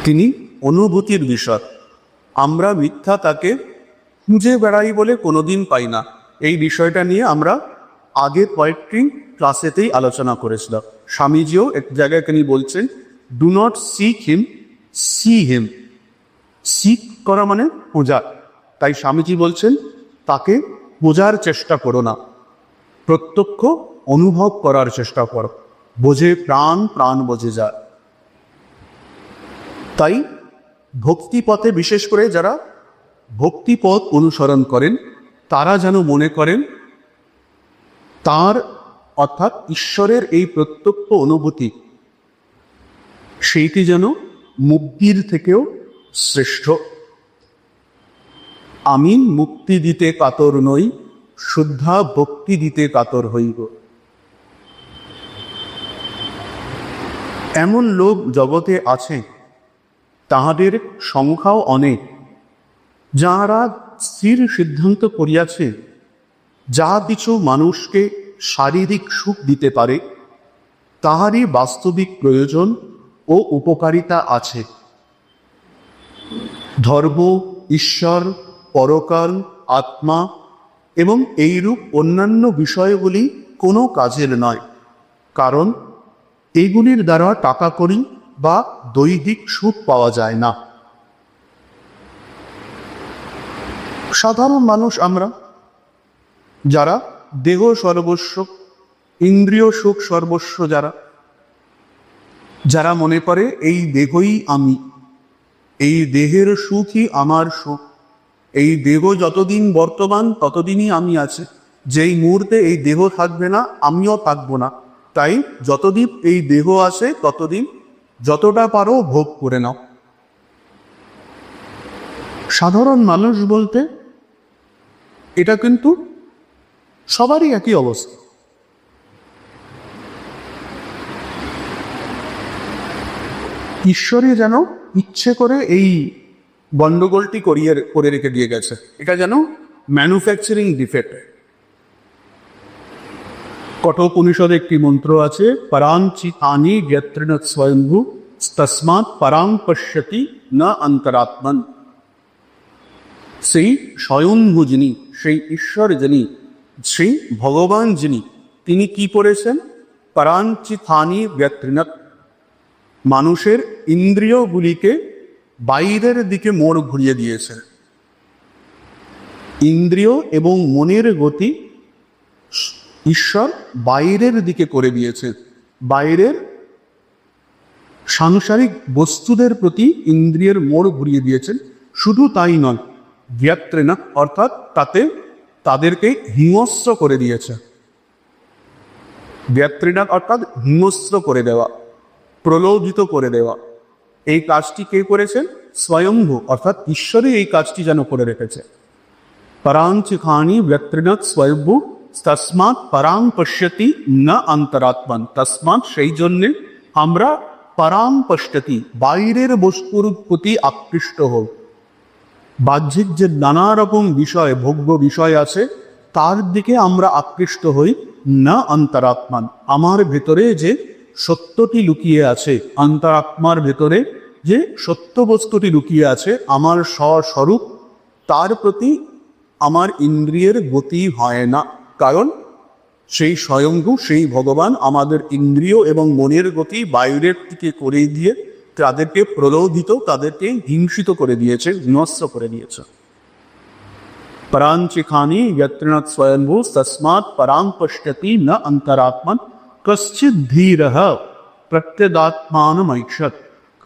তিনি অনুভূতির বিষয়। আমরা মিথ্যা তাকে খুঁজে বেড়াই বলে কোনোদিন পাই না। এই বিষয়টা নিয়ে আমরা আগের কয়েকটি ক্লাসেতেই আলোচনা করেছিলাম। স্বামীজিও এক জায়গায় তিনি বলছেন, do not seek him, see him. Seek করা মানে খোঁজা। তাই স্বামীজি বলছেন, তাকে বোঝার চেষ্টা করো না, প্রত্যক্ষ অনুভব করার চেষ্টা করো। বোঝে প্রাণ, প্রাণ বোঝে যায়। তাই ভক্তিপথে, বিশেষ করে যারা ভক্তিপথ অনুসরণ করেন, তারা যেন মনে করেন তার, অর্থাৎ ঈশ্বরের এই প্রত্যক্ষ অনুভূতি, সেইটি যেন মুক্তির থেকেও শ্রেষ্ঠ। আমি মুক্তি দিতে কাতর নই, শুদ্ধা ভক্তি দিতে কাতর হইব। এমন লোক জগতে আছে, তাহাদের সংখ্যাও অনেক, যাহারা স্থির সিদ্ধান্ত করিয়াছে, যাহা কিছু মানুষকে শারীরিক সুখ দিতে পারে, তাহারই বাস্তবিক প্রয়োজন ও উপকারিতা আছে। ধর্ম, ঈশ্বর, পরকাল, আত্মা এবং এইরূপ অন্যান্য বিষয়গুলি কোনো কাজের নয়, কারণ এইগুলির দ্বারা টাকা কড়ি বা দৈহিক সুখ পাওয়া যায় না। সাধারণ মানুষ আমরা, যারা দেহ সর্বস্ব, ইন্দ্রিয় সুখ সর্বস্ব, যারা মনে করে এই দেহই আমি, এই দেহের সুখই আমার সুখ, এই দেহ যতদিন বর্তমান ততদিনই আমি আছি। যেই মুহূর্তে এই দেহ থাকবে না, আমিও থাকবো না। তাই যতদিন এই দেহ আছে ততদিন যতটা পারো ভোগ করে নাও। সাধারণ মানুষ বলতে এটা কিন্তু সবারই একই অবস্থা। ঈশ্বরই যেন ইচ্ছে করে এই গন্ডগোলটি করে রেখে দিয়ে গেছে। এটা যেন ম্যানুফ্যাকচারিং ডিফেক্ট। কঠোপনিষদে একটি মন্ত্র আছে, পরাঞ্চিতানি ব্যত্রিণ স্বয়ম্ভু তস্মাৎ পরাং পশ্যতি না অন্তরাত্মন। সেই স্বয়ম্ভু যিনি, সেই ঈশ্বর যিনি, সেই ভগবান যিনি, তিনি কি করেছেন? পরাঞ্চিতানি ব্যত্রিণ, মানুষের ইন্দ্রিয়গুলিকে বাইরের দিকে মোড় ঘুরিয়ে দিয়েছে। ইন্দ্রিয় এবং মনের গতি ঈশ্বর বাইরের দিকে করে দিয়েছে। বাইরের সাংসারিক বস্তুদের প্রতি ইন্দ্রিয়ের মোড় ঘুরিয়ে দিয়েছেন। শুধু তাই নয়, ব্যত্রেনা অর্থাৎ তাতে তাদেরকে হিংস্র করে দিয়েছে। ব্যত্রেনা অর্থাৎ হিংস্র করে দেওয়া, প্রলোভিত করে দেওয়া। এই কাজটি কে করেছেন? স্বয়ম্ভু অর্থাৎ ঈশ্বরই এই কাজটি যেন করে রেখেছে। পরাঞ্চিখানি ব্যত্রিণৎ স্বয়ম্ভু তস্মাৎ পরাং পশ্যতি না অন্তরাত্মান। তস্মাৎ সেই জন্যে আমরা পরাং পশ্যতি বাইরের বস্তুর প্রতি আকৃষ্ট হই। বাহ্যিক যে নানা রকম বিষয়, ভোগ্য বিষয় আছে, তার দিকে আমরা আকৃষ্ট হই। না অন্তরাত্মান, আমার ভেতরে যে সত্যটি লুকিয়ে আছে, অন্তরাত্মার ভেতরে যে সত্য বস্তুটি লুকিয়ে আছে, আমার স্বস্বরূপ, তার প্রতি আমার ইন্দ্রিয়ের গতি হয় না। কারণ সেই স্বয়ংভূ, সেই ভগবান আমাদের ইন্দ্রিয় এবং মনের গতি বাইরের দিকে করে দিয়ে তাদেরকে প্রলোভিত, তাদেরকে হিংসিত করে দিয়েছে, হিংস্র করে দিয়েছে। পরাঞ্চিখানি ব্যত্রিণৎ স্বয়ম্ভূ তস্মাৎ পরাং পশ্যতি না অন্তরাত্মন কশ্চিৎ ধীরঃ প্রত্যদাত্মানমৈক্ষত।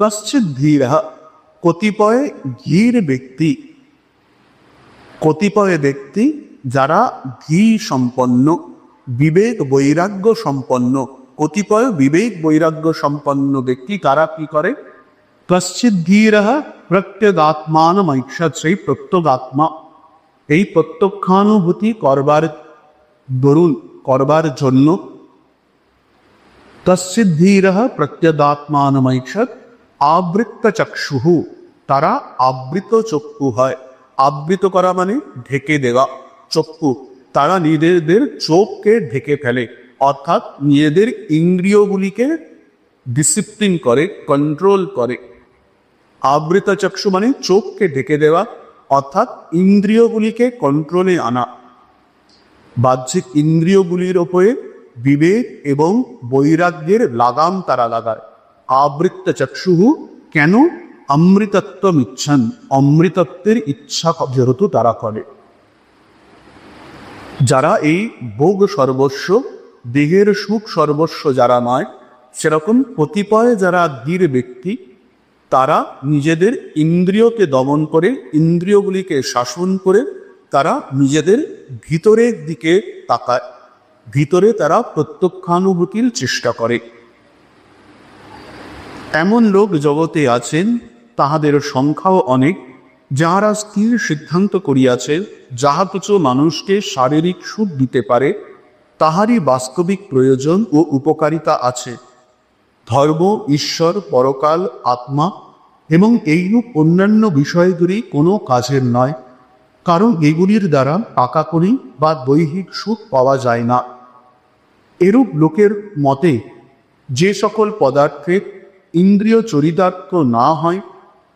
কশ্চিৎ ধীরঃ, কতিপয় ধীর ব্যক্তি, কতিপয় ব্যক্তি যারা ধী সম্পন্ন, বিবেক বৈরাগ্য সম্পন্ন, কতিপয় বিবেক বৈরাগ্য সম্পন্ন ব্যক্তি তারা কি করে? কশ্চিৎ ধীরঃ প্রত্যগাত্মানমৈক্ষত, সেই প্রত্যগাত্মা, এই প্রত্যক্ষানুভূতি করবার দরুন, করবার জন্য কশ্চিৎ ধীরঃ প্রত্যগাত্মানমৈক্ষত আবৃত্ত চক্ষুঃ, তারা আবৃত চক্ষু হয়। আবৃত করা মানে ঢেকে দেওয়া চক্ষু। তারা নিজেদের চোখকে ঢেকে ফেলে, অর্থাৎ নিজেদের ইন্দ্রিয়গুলিকে ডিসিপ্লিন করে, কন্ট্রোল করে। আবৃত চক্ষু মানে চোখকে ঢেকে দেওয়া, অর্থাৎ ইন্দ্রিয়গুলিকে কন্ট্রোলে আনা। বাহ্যিক ইন্দ্রিয়গুলির ওপরে বিবেক এবং বৈরাগ্যের লাগাম তারা লাগায়। আবৃত্ত চক্ষুঃ, কেন? অমৃতত্ব ইচ্ছান, অমৃতত্বের ইচ্ছা যেহেতু তারা করে। যারা এই ভোগ সর্বস্ব, দেহের সুখ সর্বস্ব যারা নয়, সেরকম কতিপয় যারা ধীর ব্যক্তি, তারা নিজেদের ইন্দ্রিয়কে দমন করে, ইন্দ্রিয়গুলিকে শাসন করে, তারা নিজেদের ভিতরের দিকে তাকায়, ভিতরে তারা প্রত্যক্ষানুভূতির চেষ্টা করে। এমন লোক জগতে আছেন, তাহাদের সংখ্যাও অনেক, যাহারা স্থির সিদ্ধান্ত করিয়াছে যাহা কিছু মানুষকে শারীরিক সুখ দিতে পারে, তাহারই বাস্তবিক প্রয়োজন ও উপকারিতা আছে। ধর্ম, ঈশ্বর, পরকাল, আত্মা এবং এইরূপ অন্যান্য বিষয়গুলি কোনো কাজের নয়, কারণ এগুলির দ্বারা টাকা কড়ি বা দৈহিক সুখ পাওয়া যায় না। এরূপ লোকের মতে যে সকল পদার্থের ইন্দ্রিয় চরিতার্থ না হয়,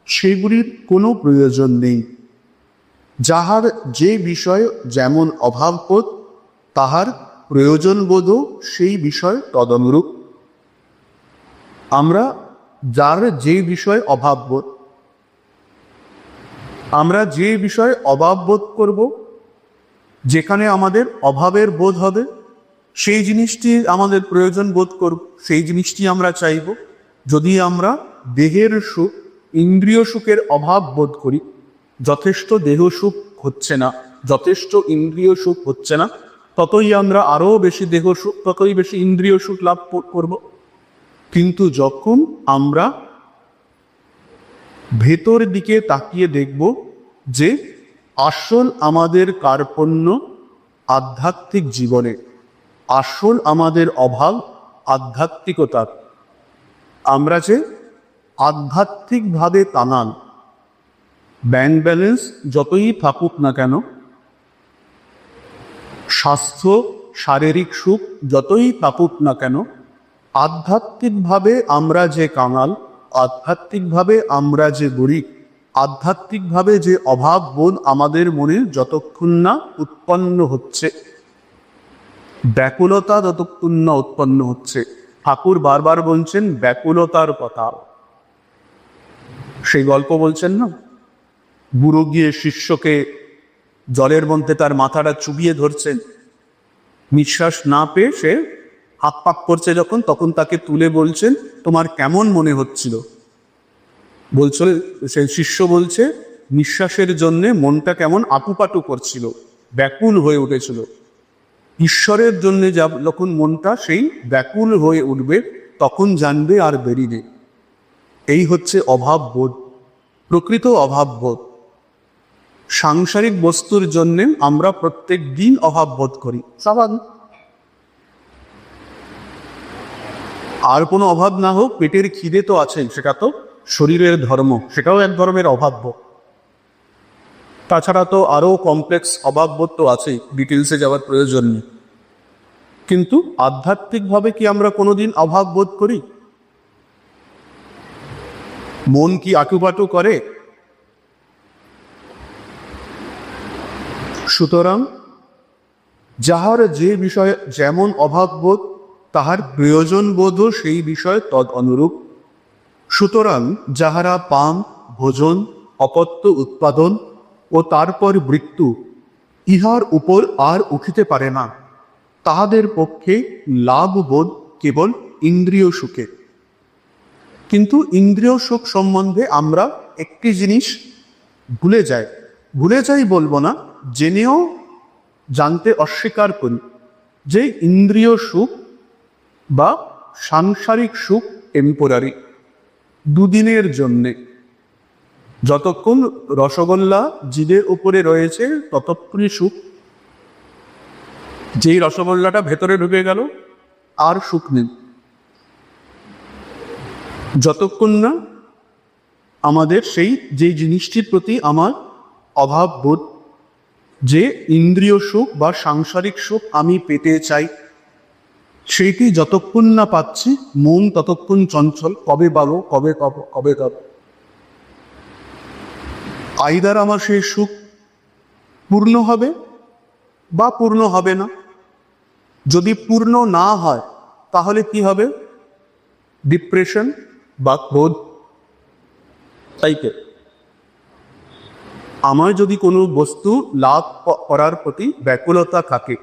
সেগুলির কোনো প্রয়োজন নেই। যাহার যে বিষয় যেমন অভাববোধ, তাহার প্রয়োজনবোধও সেই বিষয় তদনুরূপ। আমরা যার যে বিষয় অভাববোধ, আমরা যে বিষয়ে অভাববোধ করব, যেখানে আমাদের অভাবের বোধ হবে, সেই জিনিসটি আমাদের প্রয়োজন বোধ করব, সেই জিনিসটি আমরা চাইব। যদি আমরা দেহের সুখ, ইন্দ্রিয় সুখের অভাব বোধ করি, যথেষ্ট দেহ সুখ হচ্ছে না, যথেষ্ট ইন্দ্রিয় সুখ হচ্ছে না, ততই আমরা আরো বেশি দেহ সুখ, ততই বেশি ইন্দ্রিয় সুখ লাভ করব। কিন্তু যখন আমরা ভেতর দিকে তাকিয়ে দেখব যে আসল আমাদের কার্পণ্য আধ্যাত্মিক জীবনে, আসল আমাদের অভাব আধ্যাত্মিকতার, আমরা যে আধ্যাত্মিকভাবে কাঙাল, ব্যাংক ব্যালেন্স যতই থাকুক না কেন, স্বাস্থ্য শারীরিক সুখ যতই থাকুক না কেন, আধ্যাত্মিকভাবে আমরা যে কাঙাল, আধ্যাত্মিকভাবে আমরা যে গরিব, আধ্যাত্মিকভাবে যে অভাব বোধ আমাদের মনে যতক্ষণ না উৎপন্ন হচ্ছে, ব্যাকুলতা যতক্ষণ না উৎপন্ন হচ্ছে, ঠাকুর বারবার বলছেন ব্যাকুলতার কথা। সেই গল্প বলছেন না, গুরু গিয়ে শিষ্যকে জলের মধ্যে তার মাথাটা চুবিয়ে ধরছেন, নিঃশ্বাস না পেয়ে সে হাত পাক করছে যখন, তখন তাকে তুলে বলছেন তোমার কেমন মনে হচ্ছিল? বলছে, সেই শিষ্য বলছে নিঃশ্বাসের জন্যে মনটা কেমন আটুপাটু করছিল, ব্যাকুল হয়ে উঠেছিল। ঈশ্বরের জন্য যখন মনটা সেই ব্যাকুল হয়ে উঠবে তখন জানবে আর বেরিয়ে। এই হচ্ছে অভাব বোধ, প্রকৃত অভাব বোধ। সাংসারিক বস্তুর জন্য আমরা প্রত্যেক দিন অভাব বোধ করি, স্বাভাবিক। আর কোনো অভাব না হোক, পেটের খিদে তো আছে, সেটা তো শরীরের ধর্ম, সেটাও এক ধরনের অভাব বোধ। তাছাড়া তো আরো কমপ্লেক্স অভাব বোধ তো আছেই, ডিটেলসে যাওয়ার প্রয়োজন নেই। কিন্তু আধ্যাত্মিকভাবে কি আমরা কোনোদিন অভাব বোধ করি? মন কি আটুপাটু করে? সুতরাং যাহার যে বিষয়ে যেমন অভাব বোধ, তাহার প্রয়োজন বোধও সেই বিষয়ে তদ অনুরূপ। সুতরাং যাহারা পান, ভোজন, অপত্য উৎপাদন ও তারপর মৃত্যু, ইহার উপর আর উঠিতে পারে না, তাহাদের পক্ষে লাভ বোধ কেবল ইন্দ্রিয় সুখে। কিন্তু ইন্দ্রিয় সুখ সম্বন্ধে আমরা একটি জিনিস ভুলে যাই বলবো না, জেনেও জানতে অস্বীকার করি, যে ইন্দ্রিয় সুখ বা সাংসারিক সুখ টেম্পোরারি, দুদিনের জন্যে। যতক্ষণ রসগোল্লা জিদের উপরে রয়েছে ততক্ষণই সুখ। যেই রসগোল্লাটা ভেতরে ঢুকে গেল আর সুখ নেই। যতক্ষণ না আমাদের সেই যে জিনিসটির প্রতি আমার অভাব বোধ, যে ইন্দ্রিয় সুখ বা সাংসারিক সুখ আমি পেতে চাই, সেইটি যতক্ষণ না পাচ্ছি মন ততক্ষণ চঞ্চল, কবে পাবো, কবে পাবো, কবে পাবো। আইদার আমার সেই সুখ পূর্ণ হবে বা পূর্ণ হবে না। যদি পূর্ণ না হয় তাহলে কি হবে? ডিপ্রেশন বা ক্রোধ। তাইকে আমার যদি কোনো বস্তু লাভ করার প্রতি ব্যাকুলতা থাকে,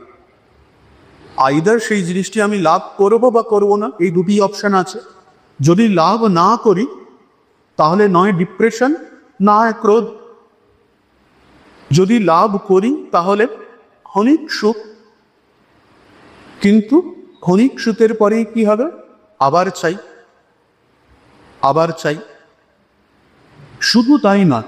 আইদার সেই জিনিসটি আমি লাভ করব বা করব না, এই দুটি অপশন আছে। যদি লাভ না করি তাহলে নয় ডিপ্রেশন, না ক্রোধ। যদি লাভ করি তাহলে ক্ষণিক সুখ, কিন্তু ক্ষণিক সুখের পরেই কি হবে? আবার চাই, আবার চাই। শুধু তাই না,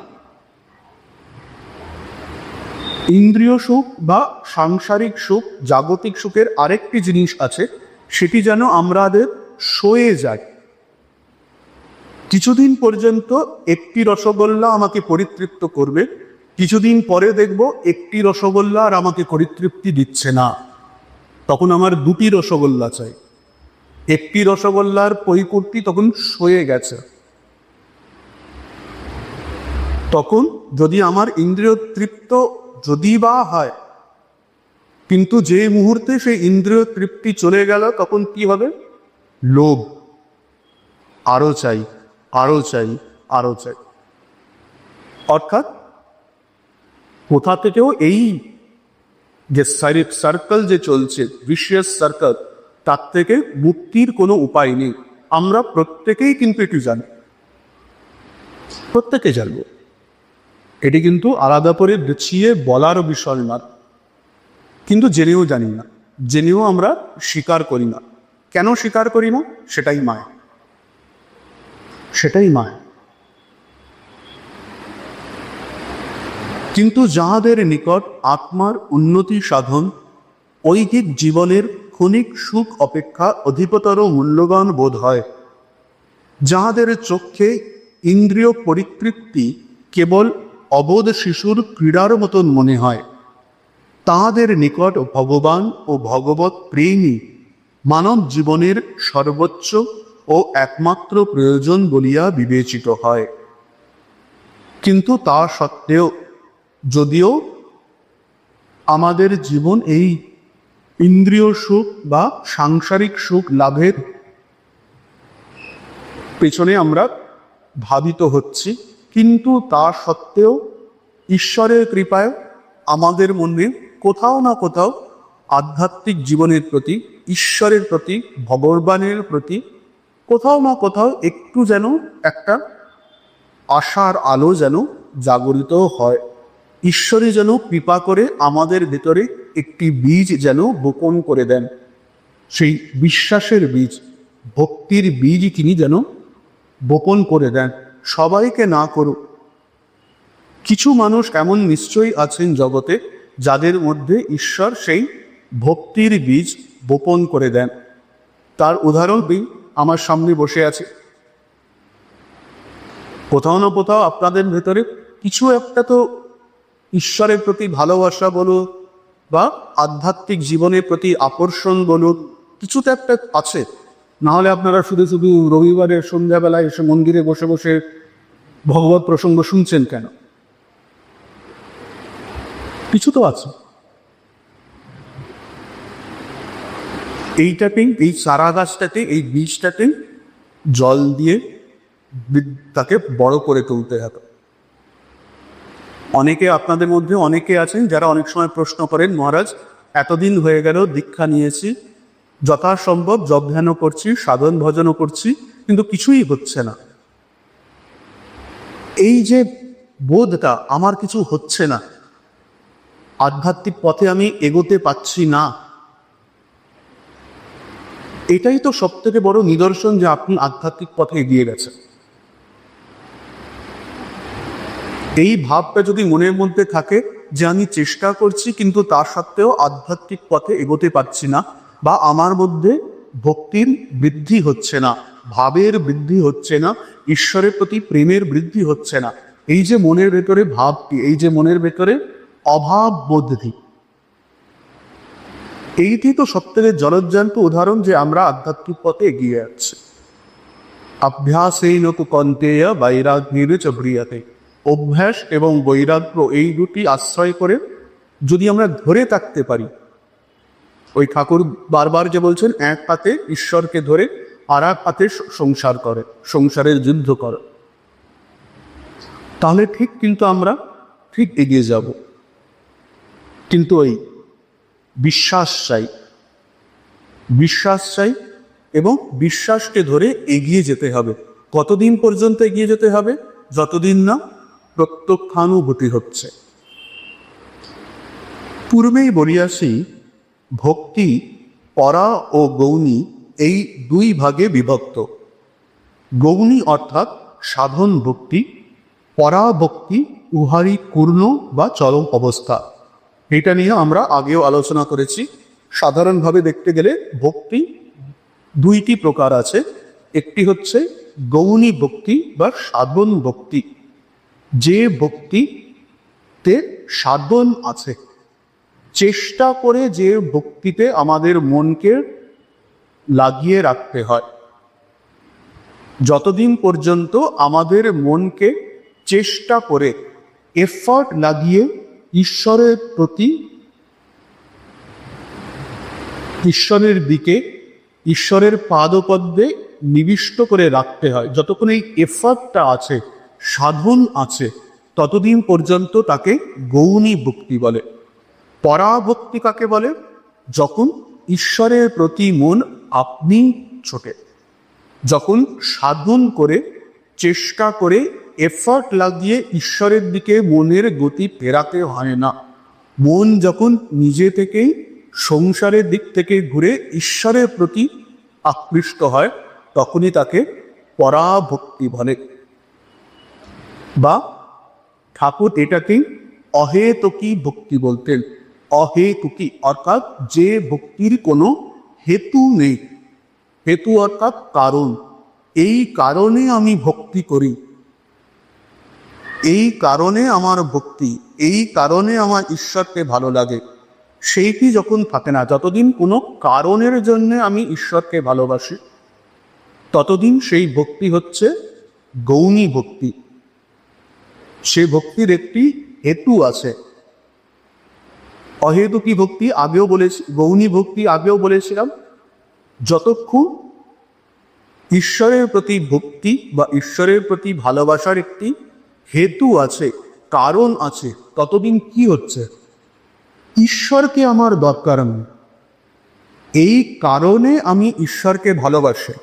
ইন্দ্রিয় সুখ বা সাংসারিক সুখ, জাগতিক সুখের আরেকটি জিনিস আছে, সেটি যেন আমাদের সয়ে যায়। কিছুদিন পর্যন্ত একটি রসগোল্লা আমাকে পরিতৃপ্ত করবে, কিছুদিন পরে দেখব একটি রসগোল্লা আর আমাকে পরিতৃপ্তি দিচ্ছে না, তখন আমার দুটি রসগোল্লা চাই। একটি রসগোল্লার পরিপূর্তি তখন সয়ে গেছে। তখন যদি আমার ইন্দ্রিয় তৃপ্ত যদি বা হয়, কিন্তু যে মুহূর্তে সেই ইন্দ্রিয় তৃপ্তি চলে গেল তখন কি হবে? লোভ, আরো চাই, আরো চাই, আরো চাই। অর্থাৎ কোথা থেকেও এই যে সার্কেল যে চলছে, ভিশিয়াস সার্কেল, তার থেকে মুক্তির কোনো উপায় নেই। আমরা প্রত্যেকেই কিন্তু এটি জানি, প্রত্যেকে জানবো। এটি কিন্তু আলাদা করে গুছিয়ে বলার বিষয় না, কিন্তু জেনেও জানি না, জেনেও আমরা স্বীকার করি না। কেন স্বীকার করি না? সেটাই মায়া, সেটাই মায়া। কিন্তু যাহাদের নিকট আত্মার উন্নতি সাধন ঐহিক জীবনের ক্ষণিক সুখ অপেক্ষা অধিকতর মূল্যবান বোধ হয়, যাহাদের চক্ষে ইন্দ্রিয় পরিতৃপ্তি কেবল অবোধ শিশুর ক্রীড়ার মতন মনে হয়, তাহাদের নিকট ভগবান ও ভগবৎ প্রেমই মানব জীবনের সর্বোচ্চ ও একমাত্র প্রয়োজন বলিয়া বিবেচিত হয়। কিন্তু তা সত্ত্বেও যদিও আমাদের জীবন এই ইন্দ্রিয় সুখ বা সাংসারিক সুখ লাভের পেছনে আমরা ভাবিত হচ্ছি, কিন্তু তা সত্ত্বেও ঈশ্বরের কৃপায় আমাদের মনে কোথাও না কোথাও আধ্যাত্মিক জীবনের প্রতি, ঈশ্বরের প্রতি, ভগবানের প্রতি কোথাও না কোথাও একটু যেন একটা আশার আলো যেন জাগরিত হয়। ঈশ্বরই যেন কৃপা করে আমাদের ভেতরে একটি বীজ যেন বপন করে দেন, সেই বিশ্বাসের বীজ, ভক্তির বীজ তিনি যেন বপন করে দেন। সবাইকে না করুক, কিছু মানুষ এমন নিশ্চয়ই আছেন জগতে যাদের মধ্যে ঈশ্বর সেই ভক্তির বীজ বপন করে দেন। তার উদাহরণ আমার সামনে বসে আছে। কোথাও না কোথাও আপনাদের ভেতরে কিছু একটা তো ঈশ্বরের প্রতি ভালোবাসা বলুন বা আধ্যাত্মিক জীবনের প্রতি আকর্ষণ বলুন, কিছু তো একটা আছে। নাহলে আপনারা শুধু শুধু রবিবারের সন্ধ্যাবেলায় এসে মন্দিরে বসে বসে ভগবত প্রসঙ্গ শুনছেন কেন? কিছু তো আছে। এইটাকেই, এই চারা গাছটাতে, এই বীজটাকে জল দিয়ে তাকে বড় করে তুলতে হবে। অনেকে আপনাদের মধ্যে অনেকে আছেন যারা অনেক সময় প্রশ্ন করেন, মহারাজ এতদিন হয়ে গেল দীক্ষা নিয়েছি, যথাসম্ভব জপ ধ্যানও করছি, সাধন ভজনও করছি, কিন্তু কিছুই হচ্ছে না। এই যে বোধটা আমার কিছু হচ্ছে না, আধ্যাত্মিক পথে আমি এগোতে পাচ্ছি না, এটাই তো সব থেকে বড় নিদর্শন যে আপনি আধ্যাত্মিক পথে এগিয়ে গেছেন। এই ভাবটা যদি মনের মধ্যে থাকে যে আমি চেষ্টা করছি কিন্তু তা সত্ত্বেও আধ্যাত্মিক পথে এগোতে পারছি না, বা আমার মধ্যে ভক্তির বৃদ্ধি হচ্ছে না, ভাবের বৃদ্ধি হচ্ছে না, ঈশ্বরের প্রতি প্রেমের বৃদ্ধি হচ্ছে না, এই যে মনের ভেতরে ভাবটি, এই যে মনের ভেতরে অভাব বোধটি, এইটি তো সবথেকে জলজ্জান্ত উদাহরণ যে আমরা আধ্যাত্মিক পথে এগিয়ে যাচ্ছি। অভ্যাসেন তু কন্তেয় বৈরাগ্যের চ ব্রিয়তে, অভ্যাস এবং বৈরাগ্য এই দুটি আশ্রয় করে যদি আমরা ধরে থাকতে পারি, ওই ঠাকুর বারবার যে বলছেন এক হাতে ঈশ্বরকে ধরে আর এক হাতে সংসার করে, সংসারের যুদ্ধ করে, তাহলে ঠিক কিন্তু আমরা ঠিক এগিয়ে যাব। কিন্তু ওই বিশ্বাস চাই, বিশ্বাস চাই, এবং বিশ্বাসকে ধরে এগিয়ে যেতে হবে। কতদিন পর্যন্ত এগিয়ে যেতে হবে? যতদিন না প্রত্যক্ষানুভূতি হচ্ছে। পূর্বেই বলিয়াছি, ভক্তি পরা ও গৌণী এই দুই ভাগে বিভক্ত। গৌণী অর্থাৎ সাধন ভক্তি, পরা ভক্তি উহারই পূর্ণ বা চরম অবস্থা। এটা নিয়ে আমরা আগেও আলোচনা করেছি। সাধারণভাবে দেখতে গেলে ভক্তি দুইটি প্রকার আছে। একটি হচ্ছে গৌণী ভক্তি বা সাধন ভক্তি, যে ভক্তিতে সাধন আছে, চেষ্টা করে যে ভক্তিতে আমাদের মনকে লাগিয়ে রাখতে হয়। যতদিন পর্যন্ত আমাদের মনকে চেষ্টা করে এফর্ট লাগিয়ে ঈশ্বরের প্রতি, ঈশ্বরের দিকে, ঈশ্বরের পাদপদ্মে নিবিষ্ট করে রাখতে হয়, যতক্ষণ এই এফর্টটা আছে, সাধন আছে, ততদিন পর্যন্ত তাকে গৌণী ভক্তি বলে। পরাভক্তি কাকে বলে? যখন ঈশ্বরের প্রতি মন আপনি ছোটে, যখন সাধন করে চেষ্টা করে এফর্ট লাগিয়ে ঈশ্বরের দিকে মনের গতি ফেরাতে হয় না। মন যখন নিজে থেকেই সংসারের দিক থেকে ঘুরে ঈশ্বরের প্রতি আকৃষ্ট হয়, তখনই তাকে পরাভক্তি বলে। বা ঠাকুর এটাকেই অহেতুকী ভক্তি বলতেন। অহেতুকী অর্থাৎ যে ভক্তির কোনো হেতু নেই। হেতু অর্থাৎ কারণ। এই কারণে আমি ভক্তি করি, এই কারণে আমার ভক্তি, এই কারণে আমার ঈশ্বরকে ভালো লাগে, সেইটি যখন থাকে না, যতদিন কোনো কারণের জন্য আমি ঈশ্বরকে ভালোবাসি, ততদিন সেই ভক্তি হচ্ছে গৌণী ভক্তি। সে ভক্তির একটি হেতু আছে। অহেতুকী ভক্তি আগেও বলেছি, গৌণী ভক্তি আগেও বলেছিলাম। যতক্ষণ ঈশ্বরের প্রতি ভক্তি বা ঈশ্বরের প্রতি ভালোবাসার একটি হেতু আছে, কারণ আছে, ততদিন কি হচ্ছে, ঈশ্বরকে আমার দরকার নেই, এই কারণে আমি ঈশ্বরকে ভালোবাসি।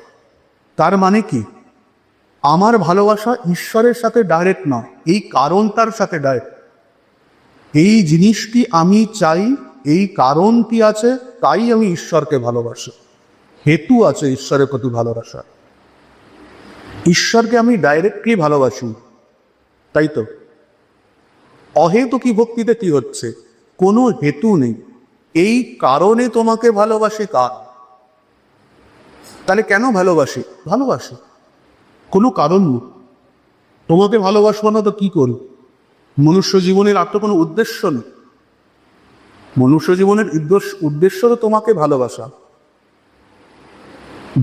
তার মানে কি, আমার ভালোবাসা ঈশ্বরের সাথে ডাইরেক্ট নয়, এই কারণটার সাথে ডাইরেক্ট। এই জিনিসটি আমি চাই, এই কারণটি আছে, তাই আমি ঈশ্বরকে ভালোবাসি। হেতু আছে ঈশ্বরের প্রতি ভালোবাসা। ঈশ্বরকে আমি ডাইরেক্টলি ভালোবাসি, তাই তো। অহেতুকী ভক্তিতে কি হচ্ছে, কোনো হেতু নেই, এই কারণে তোমাকে ভালোবাসি কার, তাহলে কেন ভালোবাসি, ভালোবাসি কোনো কারণ নেই। তোমাকে ভালোবাসবো না তো কি করি, মনুষ্য জীবনের আর তো কোনো উদ্দেশ্য নেই। মনুষ্য জীবনের উদ্দেশ্য তো তোমাকে ভালোবাসা।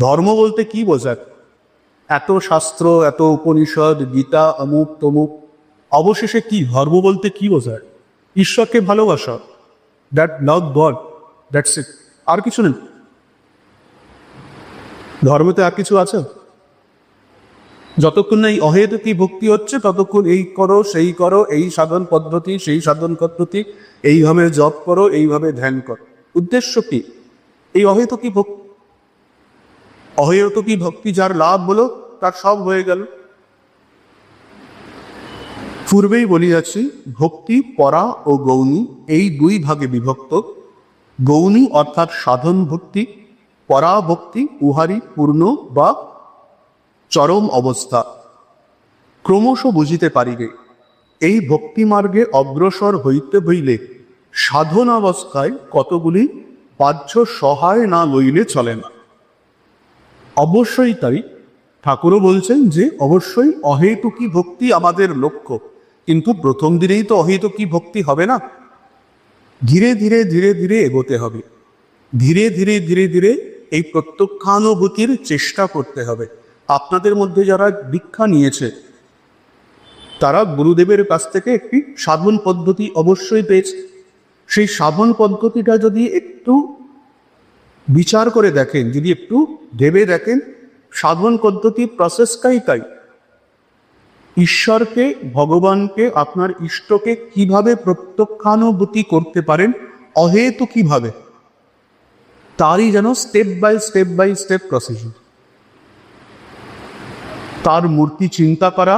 ধর্ম বলতে কি বোঝায়, এত শাস্ত্র, এত উপনিষদ, গীতা, অমুক তমুক, অবশেষে কি ধর্ম বলতে কি বোঝায়, ঈশ্বরকে ভালোবাসা, that love God, that's it, আর কিছু নেই। ধর্মেতে আর কিছু আছে? যতক্ষণ না এই অহেতুকী ভক্তি হচ্ছে, ততক্ষণ এই করো, সেই করো, এই সাধন পদ্ধতি, সেই সাধন পদ্ধতি, এইভাবে জপ করো, এইভাবে ধ্যান করো। উদ্দেশ্য কি, এই অহেতুকী ভক্তি। অহেতুকী ভক্তি যার লাভ হলো, তার সব হয়ে গেল। পূর্বেই বলিয়াছি, ভক্তি পরা ও গৌণী এই দুই ভাগে বিভক্ত। গৌণী অর্থাৎ সাধন ভক্তি, পরা ভক্তি উহারই পূর্ণ বা চরম অবস্থা। ক্রমশ বুঝিতে পারিবে, এই ভক্তি মার্গে অগ্রসর হইতে হইলে সাধন অবস্থায় কতগুলি বাহ্য সহায় না লইলে চলে না। অবশ্যই তাই, ঠাকুরও বলছেন যে অবশ্যই অহেতুকী ভক্তি আমাদের লক্ষ্য, কিন্তু প্রথম দিনেই তো অহেতুকী ভক্তি হবে না। ধীরে ধীরে ধীরে ধীরে এগোতে হবে, ধীরে ধীরে ধীরে ধীরে এই প্রত্যক্ষানুভূতির চেষ্টা করতে হবে। আপনাদের মধ্যে যারা দীক্ষা নিয়েছে, তারা গুরুদেবের কাছ থেকে একটি সাধন পদ্ধতি অবশ্যই পেয়েছে। সেই সাধন পদ্ধতিটা যদি একটু বিচার করে দেখেন, যদি একটু ভেবে দেখেন, সাধন পদ্ধতির প্রসেসটাই তাই। ঈশ্বরকে, ভগবানকে, আপনার ইষ্টকে কিভাবে প্রত্যক্ষানুভূতি করতে পারেন অহেতুকীভাবে, তারই যেন স্টেপ বাই স্টেপ প্রসেসিং। তার মূর্তি চিন্তা করা,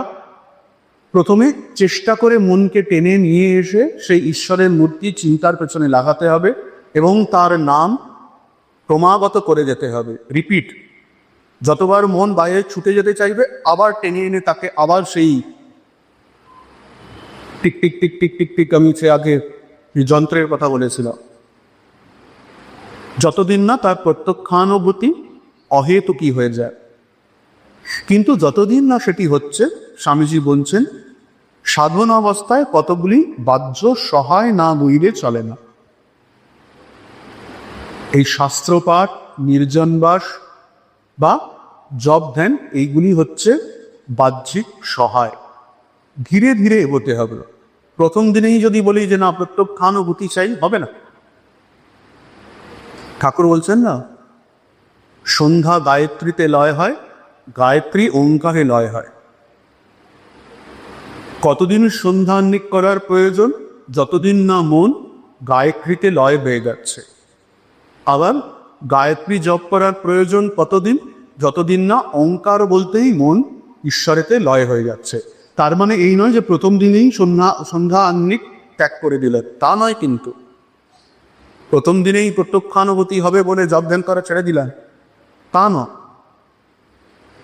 প্রথমে চেষ্টা করে মনকে টেনে নিয়ে এসে সেই ঈশ্বরের মূর্তি চিন্তার পেছনে লাগাতে হবে এবং তার নাম ক্রমাগত করে যেতে হবে, রিপিট। যতবার মন বাইরে ছুটে যেতে চাইবে, আবার টেনে এনে তাকে আবার সেই tick tick tick tick tick tick, আমি সে আগে যন্ত্রের কথা বলেছিলাম, যতদিন না তার প্রত্যক্ষানুভূতি অহেতুকী হয়ে যায়। কিন্তু যতদিন না সেটি হচ্ছে, স্বামীজি বলছেন, সাধন অবস্থায় কতগুলি বাহ্য সহায় না বইলে চলে না। এই শাস্ত্রপাঠ, নির্জনবাস বা জপ ধ্যান, এইগুলি হচ্ছে বাহ্যিক সহায়। ধীরে ধীরে এগোতে হবে। প্রথম দিনেই যদি বলি যে না প্রত্যক্ষানুভূতি চাই, হবে না। ঠাকুর বলছেন না, সন্ধ্যা গায়ত্রীতে লয় হয়, গায়ত্রী ওঙ্কারে লয় হয়। কতদিন সন্ধ্যান্বিক করার প্রয়োজন, যতদিন না মন গায়ত্রীতে লয় হয়ে যাচ্ছে। আবার গায়ত্রী জপ করার প্রয়োজন কতদিন, যতদিন না ওঙ্কার বলতেই মন ঈশ্বরেতে লয় হয়ে যাচ্ছে। তার মানে এই নয় যে প্রথম দিনেই সন্ধ্যা আহ্নিক ত্যাগ করে দিলেন, তা নয় কিন্তু। প্রথম দিনেই প্রত্যক্ষানুভূতি হবে বলে জপ ধ্যান করা ছেড়ে দিলেন, তা নয়।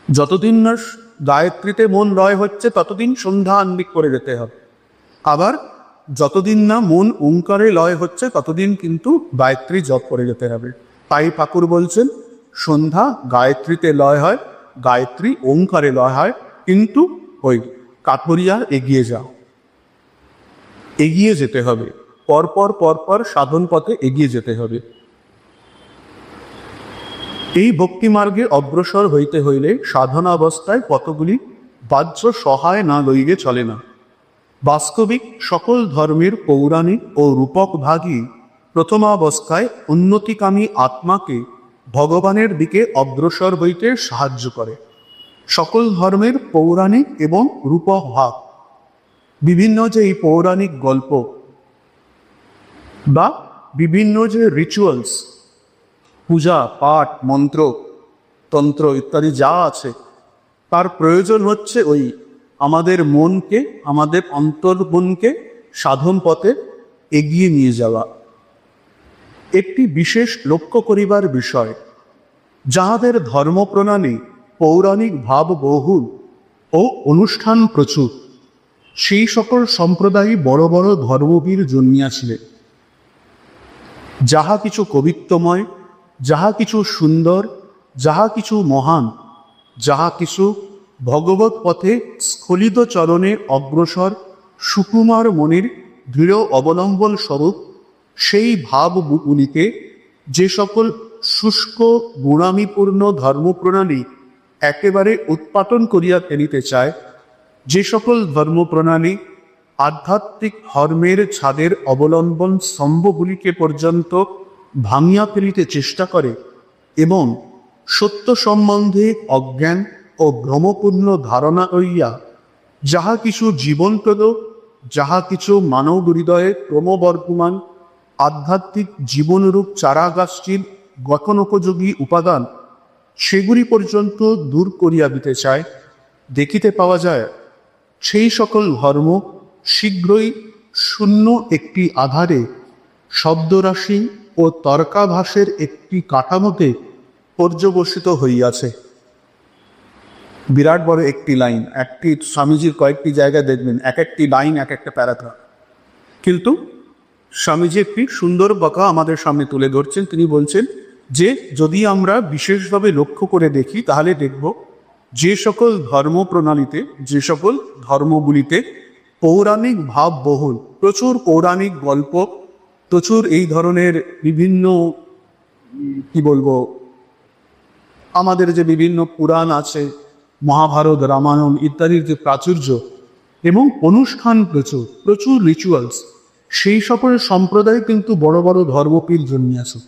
যতদিন না গায়ত্রীতে মন লয় হচ্ছে ততদিন সন্ধ্যা আহ্নিক করে যেতে হবে। আবার যতদিন না মন ওঙ্কারে লয় হচ্ছে ততদিন কিন্তু গায়ত্রী জপ করে যেতে হবে। তাই ঠাকুর বলছেন সন্ধ্যা গায়ত্রীতে লয় হয়, গায়ত্রী ওঙ্কারে লয় হয়, কিন্তু ওই কাঠুরিয়া এগিয়ে যাও, এগিয়ে যেতে হবে, পরপর পরপর সাধন পথে এগিয়ে যেতে হবে। এই ভক্তি মার্গে অগ্রসর হইতে হইলে সাধনা অবস্থায় কতগুলি বাহ্য সহায় না লইলে চলে না। বাস্তবিক সকল ধর্মের পৌরাণিক ও রূপক ভাগই প্রথমাবস্থায় উন্নতিকামী আত্মাকে ভগবানের দিকে অগ্রসর হইতে সাহায্য করে। সকল ধর্মের পৌরাণিক এবং রূপক ভাগ, বিভিন্ন যে এই পৌরাণিক গল্প বা বিভিন্ন যে রিচুয়ালস, পূজা পাঠ মন্ত্র তন্ত্র ইত্যাদি যা আছে, তার প্রয়োজন হচ্ছে ওই আমাদের মনকে, আমাদের অন্তর্মনকে সাধন পথে এগিয়ে নিয়ে যাওয়া। একটি বিশেষ লক্ষ্য করিবার বিষয়, যাহাদের ধর্মপ্রণালী পৌরাণিক ভাব বহুল ও অনুষ্ঠান প্রচুর, সেই সকল সম্প্রদায় বড় বড় ধর্মবীর জন্মিয়াছিলেন। যাহা কিছু কবিত্বময়, যাহা কিছু সুন্দর, যাহা কিছু মহান, যাহা কিছু ভগবত পথে স্খলিত চরণে অগ্রসর সুকুমার মনির দৃঢ় অবলম্বন স্বরূপ, সেই ভাবগুলিকে যে সকল শুষ্ক গুণামিপূর্ণ ধর্মপ্রণালী একেবারে উৎপাটন করিয়া ফেলিতে চায়, যে সকল ধর্মপ্রণালী আধ্যাত্মিক ধর্মের ছাদের অবলম্বন স্তম্ভগুলিকে পর্যন্ত ভাঙিয়া ফেলিতে চেষ্টা করে এবং সত্য সম্বন্ধে অজ্ঞান ও ভ্রমপূর্ণ ধারণা লইয়া যাহা কিছু জীবনপ্রদ, যাহা কিছু মানব হৃদয়ে ক্রমবর্ধমান আধ্যাত্মিক জীবনরূপ চারাগাছটির গঠনোপযোগী উপাদান, সেগুলি পর্যন্ত দূর করিয়া দিতে চায়, দেখিতে পাওয়া যায় সেই সকল ধর্ম শীঘ্রই শূন্য একটি আধারে শব্দরাশি ও তর্কাভাসের একটি কাঠামোতে পর্যবসিত হইয়াছে। বিরাট বড় একটি লাইন, একটি স্বামীজির কয়েকটি জায়গায় দেখবেন এক একটি লাইন এক একটা প্যারাগ্রাফ, কিন্তু স্বামীজি একটি সুন্দর বাঁকা আমাদের সামনে তুলে ধরছেন। তিনি বলছেন যে যদি আমরা বিশেষভাবে লক্ষ্য করে দেখি তাহলে দেখব যে সকল ধর্ম প্রণালীতে, যে সকল ধর্মগুলিতে পৌরাণিক ভাব বহুল, প্রচুর পৌরাণিক গল্প, প্রচুর এই ধরনের বিভিন্ন কি বলবো আমাদের যে বিভিন্ন পুরাণ আছে, মহাভারত রামায়ণ ইত্যাদির যে প্রাচুর্য এবং অনুষ্ঠান প্রচুর প্রচুর রিচুয়ালস, সেই সকল সম্প্রদায় কিন্তু বড় বড় ধর্মপীর জন্মিয়াছে।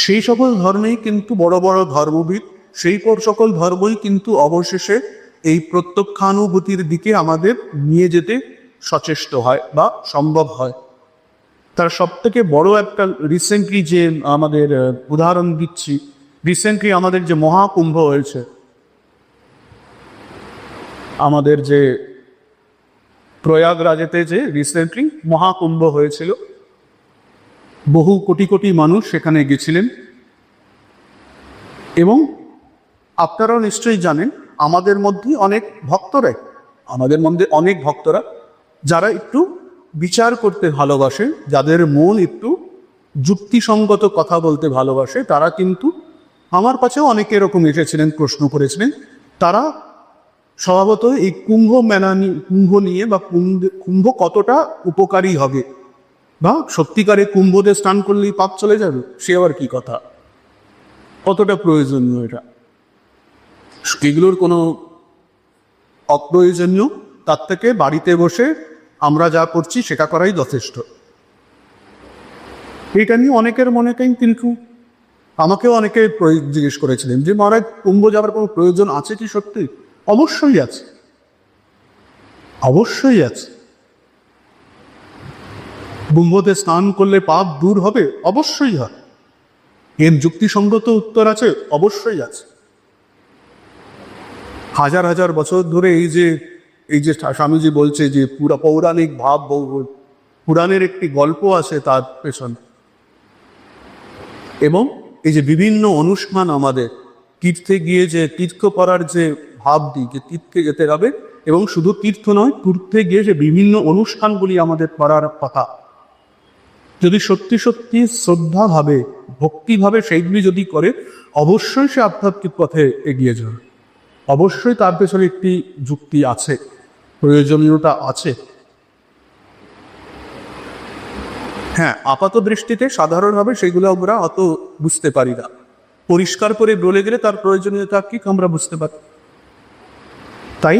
সেই সকল ধর্মেই কিন্তু বড় বড় ধর্মবিদ, সেই সকল ধর্মই কিন্তু অবশেষে এই প্রত্যক্ষানুভূতির দিকে আমাদের নিয়ে যেতে সচেষ্ট হয় বা সম্ভব হয়। তার সব থেকে বড় একটা রিসেন্টলি যে আমাদের উদাহরণ দিচ্ছি, রিসেন্টলি আমাদের যে মহাকুম্ভ হয়েছে, আমাদের যে প্রয়াগরাজেতে যে রিসেন্টলি মহাকুম্ভ হয়েছিল, বহু কোটি কোটি মানুষ সেখানে গেছিলেন। এবং আপনারাও নিশ্চয়ই জানেন আমাদের মধ্যে অনেক ভক্তরা যারা একটু বিচার করতে ভালোবাসে, যাদের মন একটু যুক্তিসঙ্গত কথা বলতে ভালোবাসে, তারা কিন্তু আমার কাছেও অনেকে এরকম এসেছিলেন, প্রশ্ন করেছিলেন। তারা স্বভাবত এই কুম্ভ নিয়ে বা কুম্ভ কতটা উপকারী হবে বা সত্যিকারে কুম্ভতে স্নান করলেই পাপ চলে যাবে, সে আবার কি কথা, কতটা প্রয়োজনীয় এটা, এগুলোর কোনো অপ্রয়োজনীয়, তার থেকে বাড়িতে বসে আমরা যা করছি সেটা করাই যথেষ্ট। এটা নিয়ে অনেকের মনে কিন্তু আমাকেও অনেকে জিজ্ঞেস করেছিলেন যে মহারাজ কুম্ভ যাওয়ার কোনো প্রয়োজন আছে কি? সত্যি অবশ্যই আছে, অবশ্যই আছে। কুম্ভতে স্নান করলে পাপ দূর হবে, অবশ্যই হয়। এর যুক্তিসঙ্গত উত্তর আছে, অবশ্যই আছে। হাজার হাজার বছর ধরে এই যে স্বামীজি বলছে যে পুরা পৌরাণিক ভাব পুরাণের একটি গল্প আছে তার পেছনে, এবং এই যে বিভিন্ন অনুষ্ঠান আমাদের তীর্থে গিয়ে যে তীর্থ করার যে ভাবটি, যে তীর্থে যেতে হবে, এবং শুধু তীর্থ নয়, তীর্থে গিয়ে যে বিভিন্ন অনুষ্ঠানগুলি আমাদের করার কথা, যদি সত্যি সত্যি শ্রদ্ধাভাবে ভক্তিভাবে সেইগুলি যদি করে, অবশ্যই সে আধ্যাত্মিক পথে এগিয়ে যাবে। অবশ্যই তার পেছনে একটি যুক্তি আছে, প্রয়োজনীয়তা আছে। হ্যাঁ, আপাত দৃষ্টিতে সাধারণভাবে সেগুলো আমরা অত বুঝতে পারি না, পরিষ্কার করে বলে গেলে তার প্রয়োজনীয়তা কি আমরা বুঝতে পারি। তাই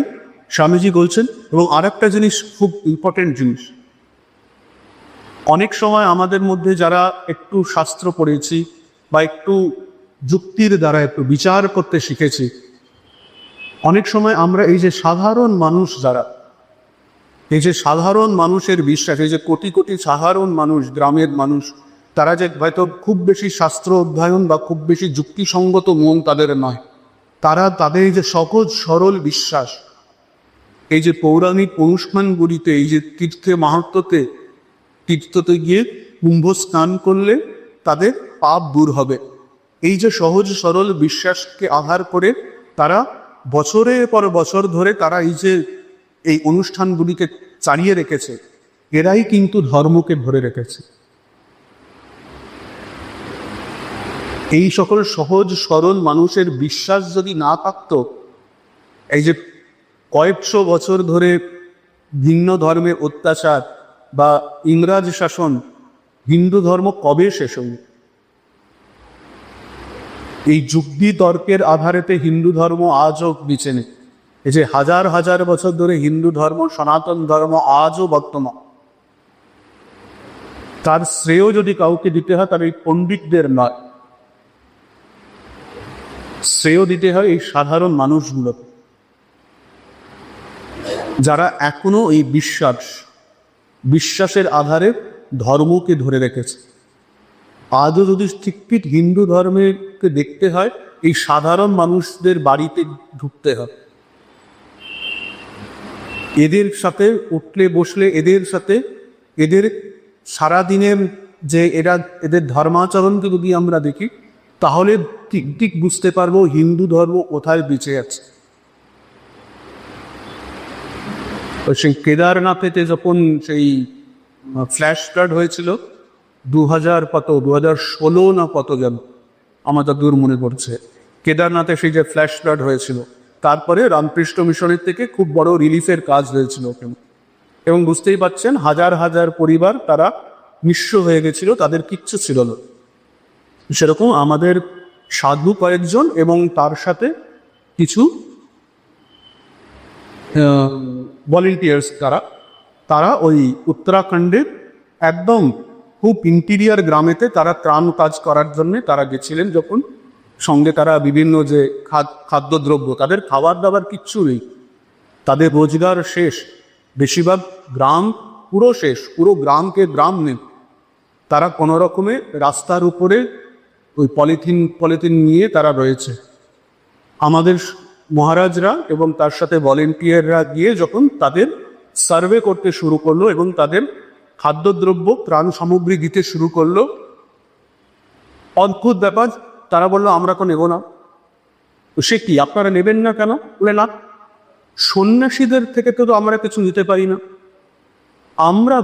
স্বামীজি বলছেন, এবং আর একটা জিনিস খুব ইম্পর্টেন্ট জিনিস, অনেক সময় আমাদের মধ্যে যারা একটু শাস্ত্র পড়েছি বা একটু যুক্তির দ্বারা একটু বিচার করতে শিখেছি, অনেক সময় আমরা এই যে সাধারণ মানুষ যারা, এই যে সাধারণ মানুষের বিশ্বাস, এই যে কোটি কোটি সাধারণ মানুষ, গ্রামের মানুষ, তারা যে হয়তো খুব বেশি শাস্ত্র অধ্যয়ন বা খুব বেশি যুক্তিসঙ্গত মন তাদের নয়, তারা তাদের এই যে সহজ সরল বিশ্বাস, এই যে পৌরাণিক অনুষ্ঠানগুলিতে, এই যে তীর্থে তীর্থতে গিয়ে কুম্ভ স্নান করলে তাদের পাপ দূর হবে, এই যে সহজ সরল বিশ্বাসকে আধার করে তারা বছরের পর বছর ধরে তারা এই অনুষ্ঠানগুলিকে চালিয়ে রেখেছে, এরাই কিন্তু ধর্মকে ধরে রেখেছে। এই সকল সহজ সরল মানুষের বিশ্বাস যদি না থাকতো, এই যে কয়েকশো বছর ধরে ভিন্ন ধর্মের অত্যাচার বা ইংরাজ শাসন, হিন্দু ধর্ম কবে শেষ হল? এই যুক্তি তর্কের আধারেতে হিন্দু ধর্ম আজও বেঁচে নেই। এই যে হাজার হাজার বছর ধরে হিন্দু ধর্ম, সনাতন ধর্ম আজও বর্তমান। তার শ্রেয় যদি কাউকে দিতে হয়, তার এই পণ্ডিতদের নয়, শ্রেয় দিতে হয় এই সাধারণ মানুষগুলো, যারা এখনো এই বিশ্বাসের আধারে ধর্মকে ধরে রেখেছে। আজও যদি ঠিক হিন্দু ধর্মকে দেখতে হয়, এই সাধারণ মানুষদের বাড়িতে ঢুকতে হয়, এদের সাথে উঠলে বসলে, এদের সারাদিনের যে এদের ধর্মাচরণকে যদি আমরা দেখি, তাহলে ঠিক বুঝতে পারবো হিন্দু ধর্ম কোথায় বেঁচে আছে। সেই কেদারনাথেতে যখন সেই ফ্ল্যাশ ফ্লাড হয়েছিল 2016 না কত যেন, আমার তো দূর মনে পড়ছে, কেদারনাথে সেই যে ফ্ল্যাশ ফ্লাড হয়েছিল, তারপরে রামকৃষ্ণ মিশনের থেকে খুব বড় রিলিফের কাজ হয়েছিল ওখানে, এবং বুঝতেই পারছেন হাজার হাজার পরিবার তারা নিঃস্ব হয়ে গেছিল, তাদের কিচ্ছু ছিল না। সেরকম আমাদের সাধু কয়েকজন এবং তার সাথে কিছু ভলেন্টিয়ার্স, তারা ওই উত্তরাখণ্ডের একদম খুব ইন্টিরিয়ার গ্রামেতে তারা ত্রাণ কাজ করার জন্য তারা গেছিলেন। যখন সঙ্গে তারা বিভিন্ন যে খাদ্যদ্রব্য, তাদের খাবার দাবার কিচ্ছু নেই, তাদের রোজগার শেষ, বেশিরভাগ গ্রাম পুরো শেষ, পুরো গ্রাম নেই। তারা কোনো রকমে রাস্তার উপরে ওই পলিথিন নিয়ে তারা রয়েছে। আমাদের মহারাজরা এবং তার সাথে ভলেন্টিয়াররা গিয়ে যখন তাদের সার্ভে করতে শুরু করলো এবং তাদের খাদ্যদ্রব্য ত্রাণ সামগ্রী দিতে শুরু করলো, অদ্ভুত ব্যাপার, তারা বললো আমরা তো নেব না। সে কি, আপনারা নেবেন না কেন? বলে না, সন্ন্যাসীদের থেকে তো আমরা কিছু নিতে পারি না, আমরা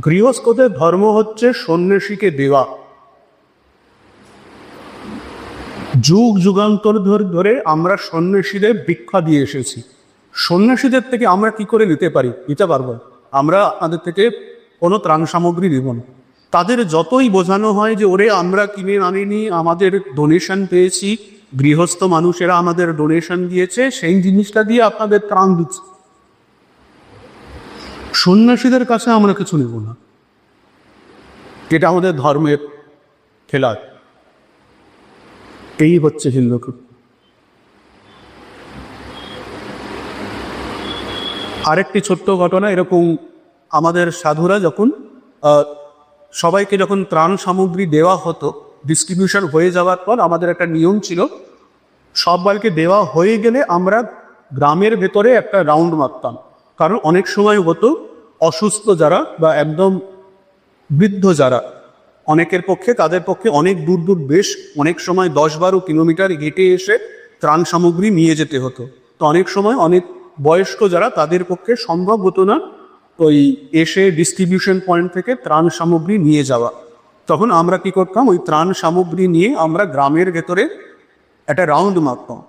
গৃহস্থদের ধর্ম হচ্ছে সন্ন্যাসীকে দেওয়া। যুগান্তর ধরে আমরা সন্ন্যাসীদের ভিক্ষা দিয়ে এসেছি, সন্ন্যাসীদের থেকে আমরা কি করে নিতে পারবো? আমরা আপনাদের থেকে কোনো ত্রাণ সামগ্রী দেব না। তাদের যতই বোঝানো হয় যে ওরে আমরা কিনে আনিনি, আমাদের ডোনেশন পেয়েছি, গৃহস্থ মানুষেরা আমাদের ডোনেশন দিয়েছে, সেই জিনিসটা দিয়ে আপনাদের ত্রাণ দিচ্ছে, সন্ন্যাসীদের কাছে আমরা কিছু নেব না। এটা আমাদের ধর্মের খেলা। এই হচ্ছে হিন্দু। আরেকটি ছোট্ট ঘটনা, এরকম আমাদের সাধুরা যখন সবাইকে যখন ত্রাণ সামগ্রী দেওয়া হতো, ডিস্ট্রিবিউশন হয়ে যাওয়ার পর আমাদের একটা নিয়ম ছিল সবাইকে দেওয়া হয়ে গেলে আমরা গ্রামের ভেতরে একটা রাউন্ড মারতাম। কারণ অনেক সময় হতো অসুস্থ যারা বা একদম বৃদ্ধ যারা, অনেকের পক্ষে তাদের পক্ষে অনেক দূর দূর বেশ অনেক সময় 10-12 কিলোমিটার হেঁটে এসে ত্রাণ সামগ্রী নিয়ে যেতে হতো। তো অনেক সময় অনেক বয়স্ক যারা, তাদের পক্ষে সম্ভব হতো না ওই এসে ডিস্ট্রিবিউশন পয়েন্ট থেকে ত্রাণ সামগ্রী নিয়ে যাওয়া। তখন আমরা কি করতাম, ওই ত্রাণ সামগ্রী নিয়ে আমরা গ্রামের ভেতরে একটা রাউন্ড মারতাম,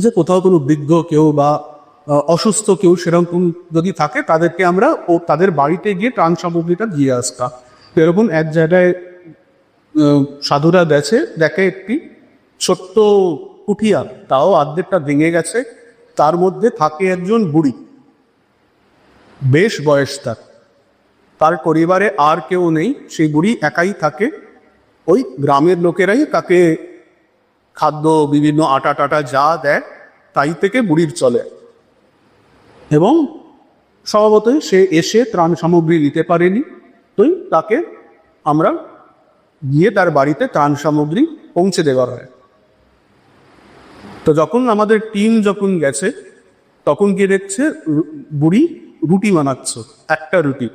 যে কোথাও কোনো বৃদ্ধ কেউ বা অসুস্থ কেউ সেরকম যদি থাকে তাদেরকে আমরা তাদের বাড়িতে গিয়ে ত্রাণ সামগ্রীটা দিয়ে আসতাম। এরকম এক জায়গায় সাধুরা দেখে একটি ছোট্ট কুঠিয়া, তাও অর্ধেকটা ভেঙে গেছে, তার মধ্যে থাকে একজন বুড়ি, বেশ বয়স তার পরিবারে আর কেউ নেই, সেই বুড়ি একাই থাকে। ওই গ্রামের লোকেরাই তাকে খাদ্য, বিভিন্ন আটা টাটা যা দেয় তাই থেকে বুড়ির চলে। এবং স্বভাবতই সে এসে ত্রাণ সামগ্রী নিতে পারেনি, তো তাকে আমরা গিয়ে তার বাড়িতে ত্রাণ সামগ্রী পৌঁছে দেওয়া হয়। তো যখন আমাদের টিম যখন গেছে, তখন গিয়ে দেখছে বুড়ি রুটি বানাচ্ছে, একটা রুটি,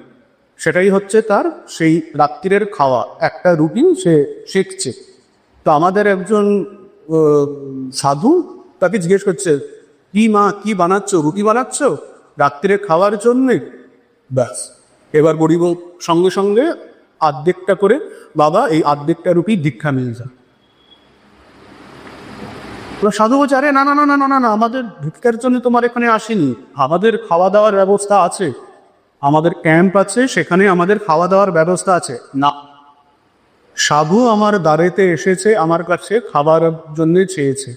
সেটাই হচ্ছে তার সেই রাত্রিরের খাওয়া, একটা রুটি সে শেখছে। তো আমাদের একজন সাধু তাকে জিজ্ঞেস করছে, কি মা, কি বানাচ্ছ, রুটি বানাচ্ছ রাত্রিরে খাওয়ার জন্যে? ব্যাস, এবার বুড়ি সঙ্গে সঙ্গে আর্ধেকটা করে, বাবা এই আর্ধেকটা রুটি দীক্ষা নিয়ে যা। সাধু বলছে, আরে না না না না না না, আমাদের ভিক্ষার জন্য তোমার এখানে আসেনি, আমাদের খাওয়া দাওয়ার ব্যবস্থা আছে, আমাদের ক্যাম্প আছে, সেখানে আমাদের খাওয়া দাওয়ার ব্যবস্থা আছে। না, সাধু আমার দ্বারেতে এসেছে, আমার কাছে খাবার জন্য চেয়েছে,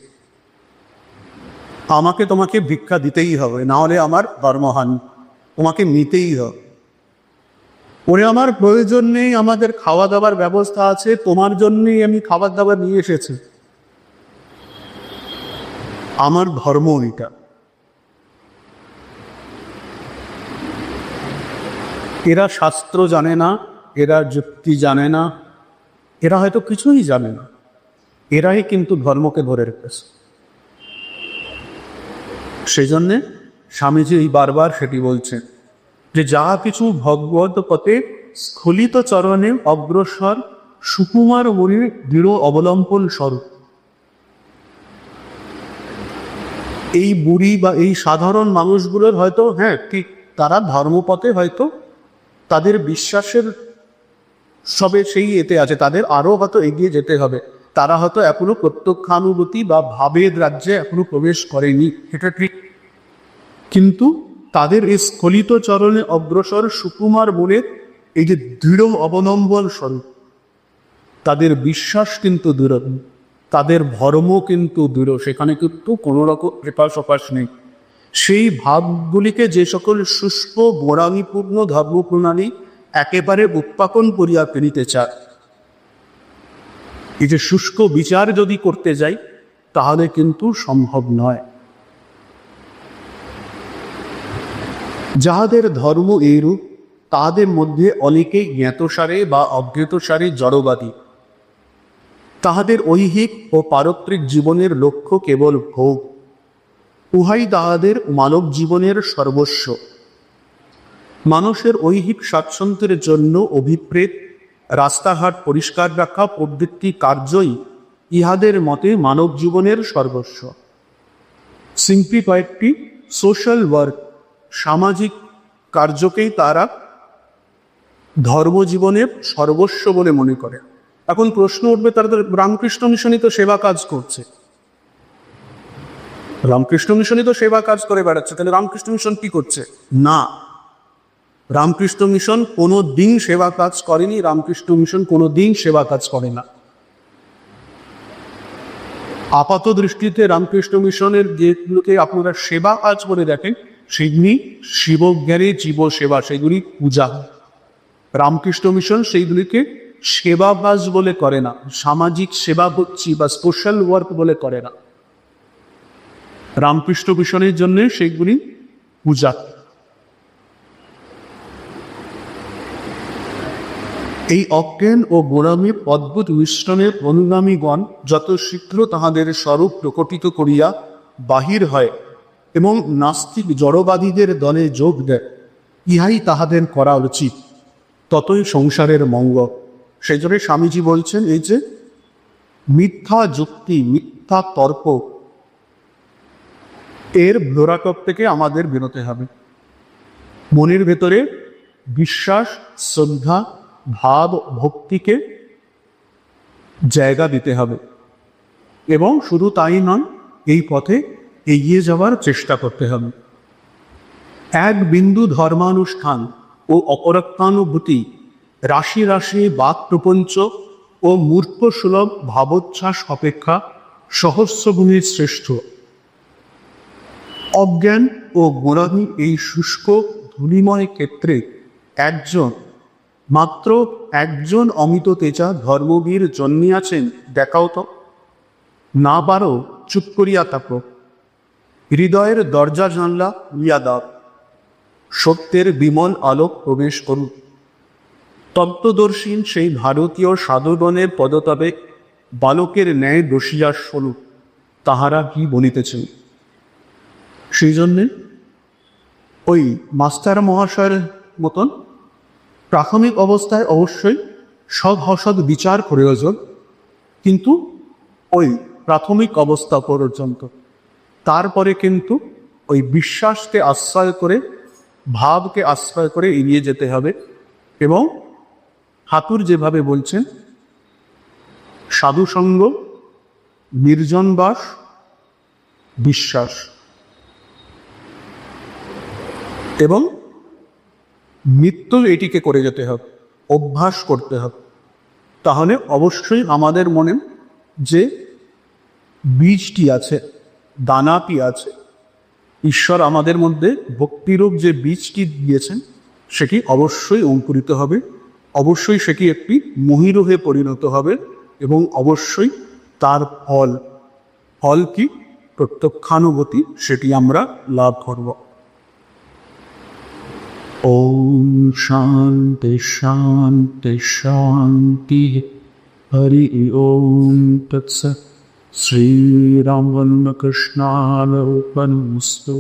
আমাকে তোমাকে ভিক্ষা দিতেই হবে, না হলে আমার ধর্মহানি, তোমাকে নিতেই হবে। ওরে আমার প্রয়োজন নেই, আমাদের খাওয়া দাওয়ার ব্যবস্থা আছে, তোমার জন্যই আমি খাবার দাবার নিয়ে এসেছি, আমার ধর্ম এটা। এরা শাস্ত্র জানে না, এরা যুক্তি জানে না, এরা হয়তো কিছুই জানে না, এরাই কিন্তু ধর্মকে ধরে রেখেছে। সেই জন্যে স্বামীজি এই বারবার সেটি বলছেন যে যাহা কিছু ভগবত পথে স্খলিত চরণে অগ্রসর সুকুমার মনির দৃঢ় অবলম্বন স্বরূপ। এই বুড়ি বা এই সাধারণ মানুষগুলোর হয়তো, হ্যাঁ ঠিক, তারা ধর্মপথে হয়তো তাদের বিশ্বাসের সবে সেই এতে আছে, তাদের আরও হয়তো এগিয়ে যেতে হবে, তারা হয়তো এখনো প্রত্যক্ষানুভূতি বা ভাবের রাজ্যে এখনো প্রবেশ করেনি, এটা ঠিক। কিন্তু তাদের এই স্খলিত চরণে অগ্রসর সুকুমার মনের এই যে দৃঢ় অবলম্বন স্বরূপ, তাদের বিশ্বাস কিন্তু দৃঢ়, তাদের ধর্ম কিন্তু দৃঢ়, সেখানে কিন্তু কোনো রকম এপাশ ওপাশ নেই। সেই ভাবগুলিকে যে সকল শুষ্ক গোড়ামিপূর্ণ ধর্মপ্রণালী একেবারে উৎপাদন করিয়া ফেলিতে চায়, এই যে শুষ্ক বিচার যদি করতে যাই তাহলে কিন্তু সম্ভব নয়। যাহাদের ধর্ম এইরূপ, তাহাদের মধ্যে অনেকেই জ্ঞাতসারে বা অজ্ঞাতসারে জড়বাদী, তাহাদের ঐহিক ও পারত্রিক জীবনের লক্ষ্য কেবল ভোগ, উহাই তাহাদের মানব জীবনের সর্বস্ব। মানুষের ঐহিক স্বাচ্ছন্দ্যের জন্য অভিপ্রেত রাস্তাঘাট পরিষ্কার রাখা প্রভৃতি কার্যই ইহাদের মতে মানব জীবনের সর্বস্ব। সিম্পলি কয়েকটি সোশ্যাল ওয়ার্ক, সামাজিক কার্যকেই তারা ধর্মজীবনের সর্বস্ব বলে মনে করে। এখন প্রশ্ন উঠবে, তারা তো রামকৃষ্ণ মিশনই তো সেবা কাজ করছে, রামকৃষ্ণ মিশনই তো সেবা কাজ করে বেড়াচ্ছে, তাহলে রামকৃষ্ণ মিশন কি করছে? না, রামকৃষ্ণ মিশন কোনো দিন সেবা কাজ করেনি, রামকৃষ্ণ মিশন কোনো দিন সেবা কাজ করে না। আপাত দৃষ্টিতে রামকৃষ্ণ মিশনের যেগুলোকে আপনারা সেবা কাজ বলে দেখেন, সেগুলি শিবজ্ঞানে জীব সেবা, সেগুলি পূজা। রামকৃষ্ণ মিশন সেইগুলিকে সেবা কাজ বলে করে না, সামাজিক সেবা করছি বা সোশ্যাল ওয়ার্ক বলে করে না। রামকৃষ্ণ মিশনের জন্য সেইগুলি পূজা। এই অজ্ঞান ও গোড়ামির অদ্ভুত মিশ্রণের অনুগামীগণ যত শীঘ্র তাহাদের স্বরূপ প্রকটিত করিয়া বাহির হয় এবং নাস্তিক জড়বাদীদের দলে যোগ দেয়, ইহাই তাহাদের করা উচিত, ততই সংসারের মঙ্গল। সেই জন্য স্বামীজি বলছেন, এই যে মিথ্যা যুক্তি, মিথ্যা তর্ক, এর ভ্লোরাটপ থেকে আমাদের বেরোতে হবে। মনের ভেতরে বিশ্বাস, শ্রদ্ধা, ভাব, ভক্তিকে জায়গা দিতে হবে এবং শুধু তাই নয়, এই পথে এগিয়ে যাওয়ার চেষ্টা করতে হবে। এক বিন্দু ধর্মানুষ্ঠান ও অপরাত্মানুভূতি, রাশি রাশি বাক প্রপঞ্চ ও মূর্খ সুলভ ভাবোচ্ছ্বাস অপেক্ষা সহস্রগুণের শ্রেষ্ঠ। অজ্ঞান ও গোড়ামি এই শুষ্ক ধূলিময় ক্ষেত্রে মাত্র একজন অমিত তেজা ধর্মবীর জন্মিয়াছেন, দেখাও তো। না পারো চুপ করিয়া থাকো, হৃদয়ের দরজা জানলা খুলিয়া দাও, সত্যের বিমল আলোক প্রবেশ করুন। তত্ত্বদর্শীন সেই ভারতীয় সাধুগণের পদতবে বালকের ন্যায় বসিয়া স্বরূপ তাহারা কি বলিতেছেন। সেই জন্যে ওই মাস্টার মহাশয়ের মতন প্রাথমিক অবস্থায় অবশ্যই সৎ অসৎ বিচার প্রয়োজন, কিন্তু ওই প্রাথমিক অবস্থা পর্যন্ত। তারপরে কিন্তু ওই বিশ্বাসকে আশ্রয় করে, ভাবকে আশ্রয় করে এগিয়ে যেতে হবে। এবং ঠাকুর যেভাবে বলছেন, সাধুসঙ্গ, নির্জনবাস, বিশ্বাস এবং মৃত্যু, এটিকে করে যেতে হবে, অভ্যাস করতে হবে। তাহলে অবশ্যই আমাদের মনে যে বীজটি আছে, দানাটি আছে, ঈশ্বর আমাদের মধ্যে ভক্তিরূপ যে বীজটি দিয়েছেন, সেটি অবশ্যই অঙ্কুরিত হবে, অবশ্যই সেটি একটি মহিরূহে পরিণত হবে এবং অবশ্যই তার ফল কি প্রত্যক্ষানুভূতি, সেটি আমরা লাভ করব। ওম শান্তি শান্তি শান্তি। হরি ওম তৎসৎ। শ্রীরামকৃষ্ণার্পণমস্তু।